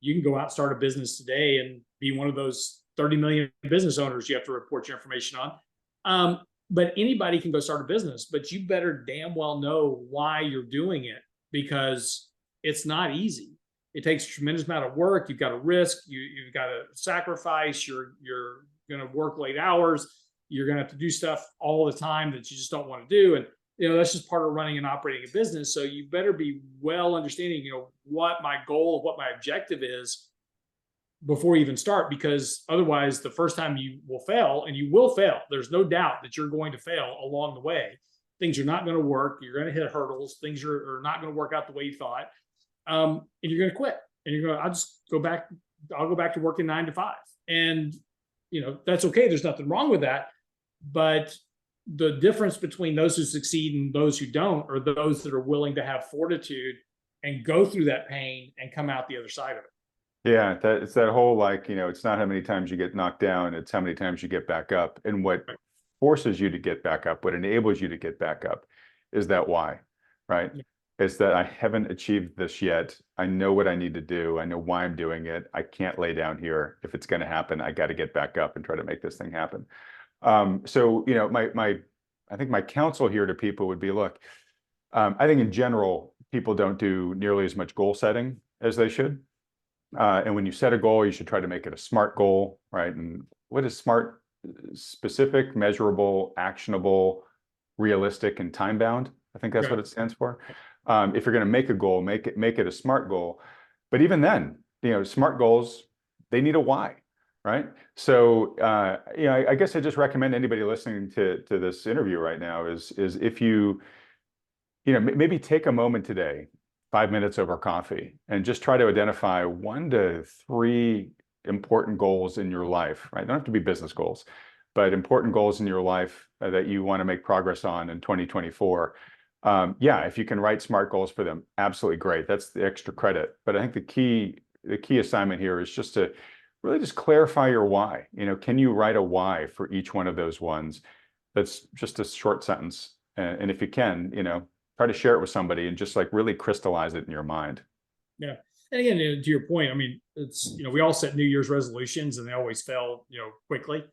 You can go out and start a business today and be one of those 30 million business owners you have to report your information on. But anybody can go start a business, but you better damn well know why you're doing it, because it's not easy. It takes a tremendous amount of work. You've got to risk. You've got to sacrifice. You're going to work late hours. You're going to have to do stuff all the time that you just don't want to do. And that's just part of running and operating a business. So you better be well understanding, what my goal, what my objective is before you even start, because otherwise the first time you will fail, and you will fail. There's no doubt that you're going to fail along the way. Things are not going to work. You're going to hit hurdles. Things are not going to work out the way you thought. And you're going to quit, and you're going to, I'll go back to working 9 to 5. And that's okay. There's nothing wrong with that. But the difference between those who succeed and those who don't are those that are willing to have fortitude and go through that pain and come out the other side of it. Yeah, it's that whole, like, it's not how many times you get knocked down, it's how many times you get back up. And what forces you to get back up, what enables you to get back up is that why, right? Yeah. It's that I haven't achieved this yet. I know what I need to do. I know why I'm doing it. I can't lay down here. If it's going to happen, I got to get back up and try to make this thing happen. So, I think my counsel here to people would be, look, I think in general, people don't do nearly as much goal setting as they should. And when you set a goal, you should try to make it a SMART goal, right? And what is SMART? Specific, measurable, actionable, realistic, and time bound. I think that's what it stands for. If you're going to make a goal, make it a SMART goal. But even then, SMART goals, they need a why, right? So, I guess I just recommend anybody listening to this interview right now is if you maybe take a moment today, 5 minutes over coffee, and just try to identify 1 to 3 important goals in your life, right? They don't have to be business goals, but important goals in your life that you want to make progress on in 2024. If you can write SMART goals for them, absolutely great. That's the extra credit. But I think the key assignment here is just to really just clarify your why. Can you write a why for each one of those ones? That's just a short sentence. And if you can, try to share it with somebody and just like really crystallize it in your mind. Yeah. And again, to your point, I mean, it's, we all set New Year's resolutions and they always fail, quickly.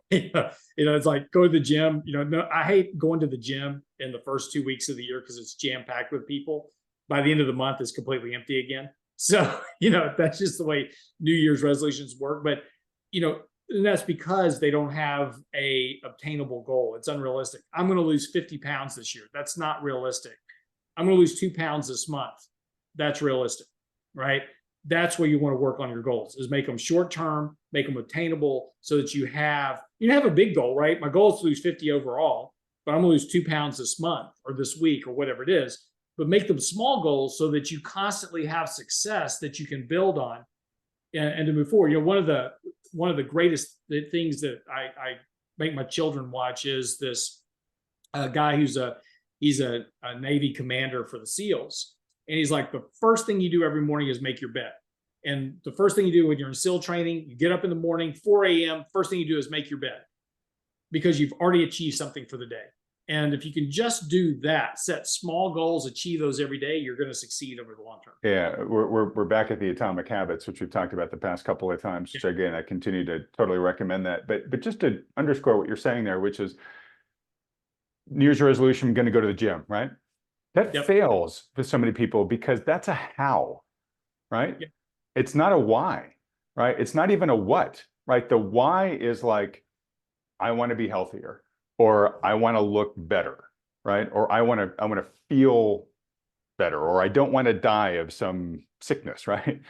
It's like go to the gym, no, I hate going to the gym in the first 2 weeks of the year because it's jam packed with people. By the end of the month, it's completely empty again. So, that's just the way New Year's resolutions work. But, and that's because they don't have a obtainable goal. It's unrealistic. I'm going to lose 50 pounds this year. That's not realistic. I'm going to lose 2 pounds this month. That's realistic, right? That's where you want to work on your goals, is make them short-term, make them attainable so that you have a big goal, right? My goal is to lose 50 overall, but I'm going to lose 2 pounds this month or this week or whatever it is. But make them small goals so that you constantly have success that you can build on and to move forward. One of the greatest things that I make my children watch is this guy he's a Navy commander for the SEALs. And he's like, the first thing you do every morning is make your bed. And the first thing you do when you're in SEAL training, you get up in the morning, 4 a.m., first thing you do is make your bed because you've already achieved something for the day. And if you can just do that, set small goals, achieve those every day, you're going to succeed over the long term. Yeah, we're back at the atomic habits, which we've talked about the past couple of times, which again, I continue to totally recommend that. But just to underscore what you're saying there, which is New Year's resolution, I'm going to go to the gym, right? That fails for so many people because that's a how, right? Yep. It's not a why, right? It's not even a what, right? The why is like, I want to be healthier, or I want to look better, right? Or I want to feel better, or I don't want to die of some sickness, right?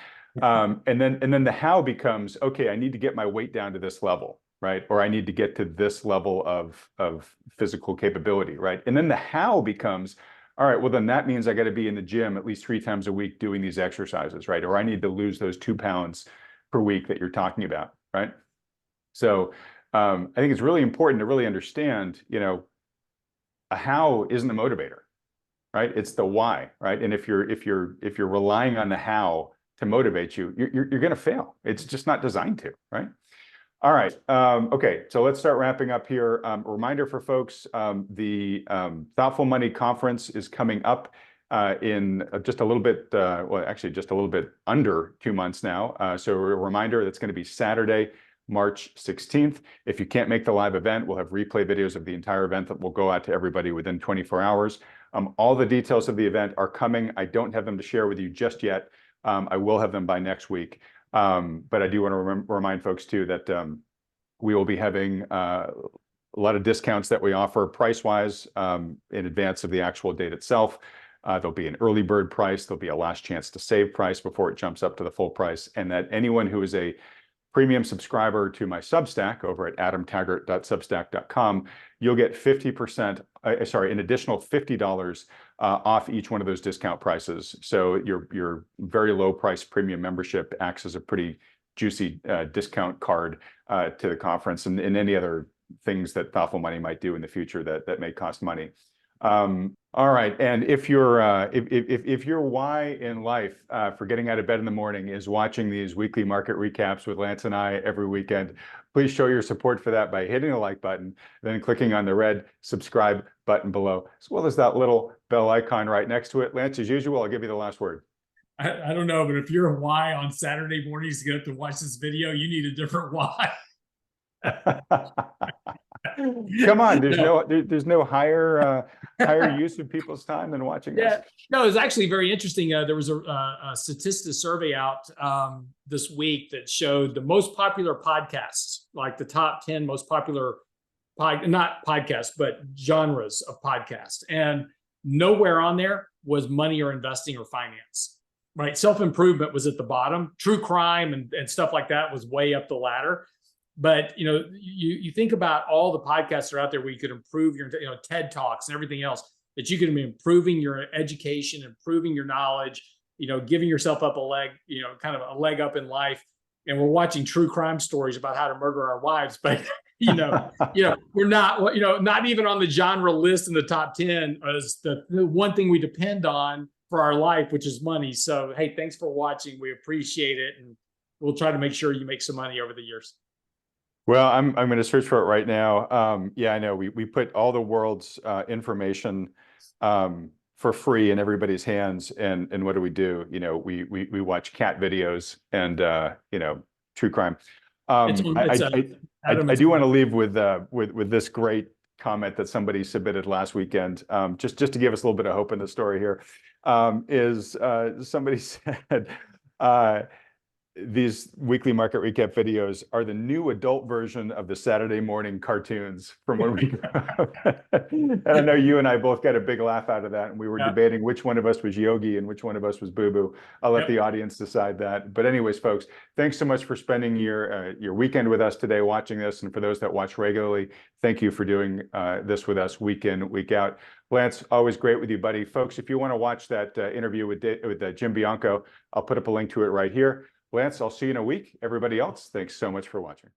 And then the how becomes, okay, I need to get my weight down to this level, right? Or I need to get to this level of physical capability, right? And then the how becomes, all right, well, then that means I got to be in the gym at least 3 times a week doing these exercises, right? Or I need to lose those 2 pounds per week that you're talking about, right? So I think it's really important to really understand, a how isn't a motivator, right? It's the why, right? And if you're relying on the how to motivate you, you're going to fail. It's just not designed to, right? All right. Okay. So let's start wrapping up here. A reminder for folks, the Thoughtful Money Conference is coming up in just a little bit, well, actually just a little bit under 2 months now. So a reminder, that's going to be Saturday, March 16th. If you can't make the live event, we'll have replay videos of the entire event that will go out to everybody within 24 hours. All the details of the event are coming. I don't have them to share with you just yet. I will have them by next week. But I do want to remind folks too that we will be having a lot of discounts that we offer price-wise in advance of the actual date itself. There'll be an early bird price. There'll be a last chance to save price before it jumps up to the full price. And that anyone who is a premium subscriber to my Substack over at adamtaggart.substack.com, you'll get 50%, an additional $50 off each one of those discount prices. So your very low price premium membership acts as a pretty juicy discount card to the conference, and any other things that thoughtful money might do in the future that may cost money. All right, and if your why in life for getting out of bed in the morning is watching these weekly market recaps with Lance and I every weekend, please show your support for that by hitting the like button, then clicking on the red subscribe button below, as well as that little bell icon right next to it. Lance, as usual, I'll give you the last word. I don't know, but if you're a why on Saturday mornings to get up to watch this video, you need a different why. Come on, there's no higher use of people's time than watching us. No, it was actually very interesting. There was a Statista survey out this week that showed the most popular podcasts, like the top 10 most popular not podcasts, but genres of podcasts, and nowhere on there was money or investing or finance. Right, self-improvement was at the bottom. True crime and stuff like that was way up the ladder. But you think about all the podcasts that are out there where you could improve your TED Talks and everything else, that you can be improving your education, improving your knowledge, giving yourself up a leg, kind of a leg up in life. And we're watching true crime stories about how to murder our wives, but we're not not even on the genre list in the top 10 as the one thing we depend on for our life, which is money. So hey, thanks for watching. We appreciate it, and we'll try to make sure you make some money over the years. Well, I'm going to search for it right now. Yeah, I know we put all the world's information for free in everybody's hands, and what do? We watch cat videos and true crime. I do want to leave with this great comment that somebody submitted last weekend, just to give us a little bit of hope in the story here. Somebody said, these weekly market recap videos are the new adult version of the Saturday morning cartoons from when we grew up. And I know you and I both got a big laugh out of that, and we were debating which one of us was Yogi and which one of us was Boo Boo. I'll let the audience decide that. But anyways, folks, thanks so much for spending your weekend with us today watching this. And for those that watch regularly, thank you for doing this with us week in, week out. Lance, always great with you, buddy. Folks, if you want to watch that interview with Jim Bianco, I'll put up a link to it right here. Lance, I'll see you in a week. Everybody else, thanks so much for watching.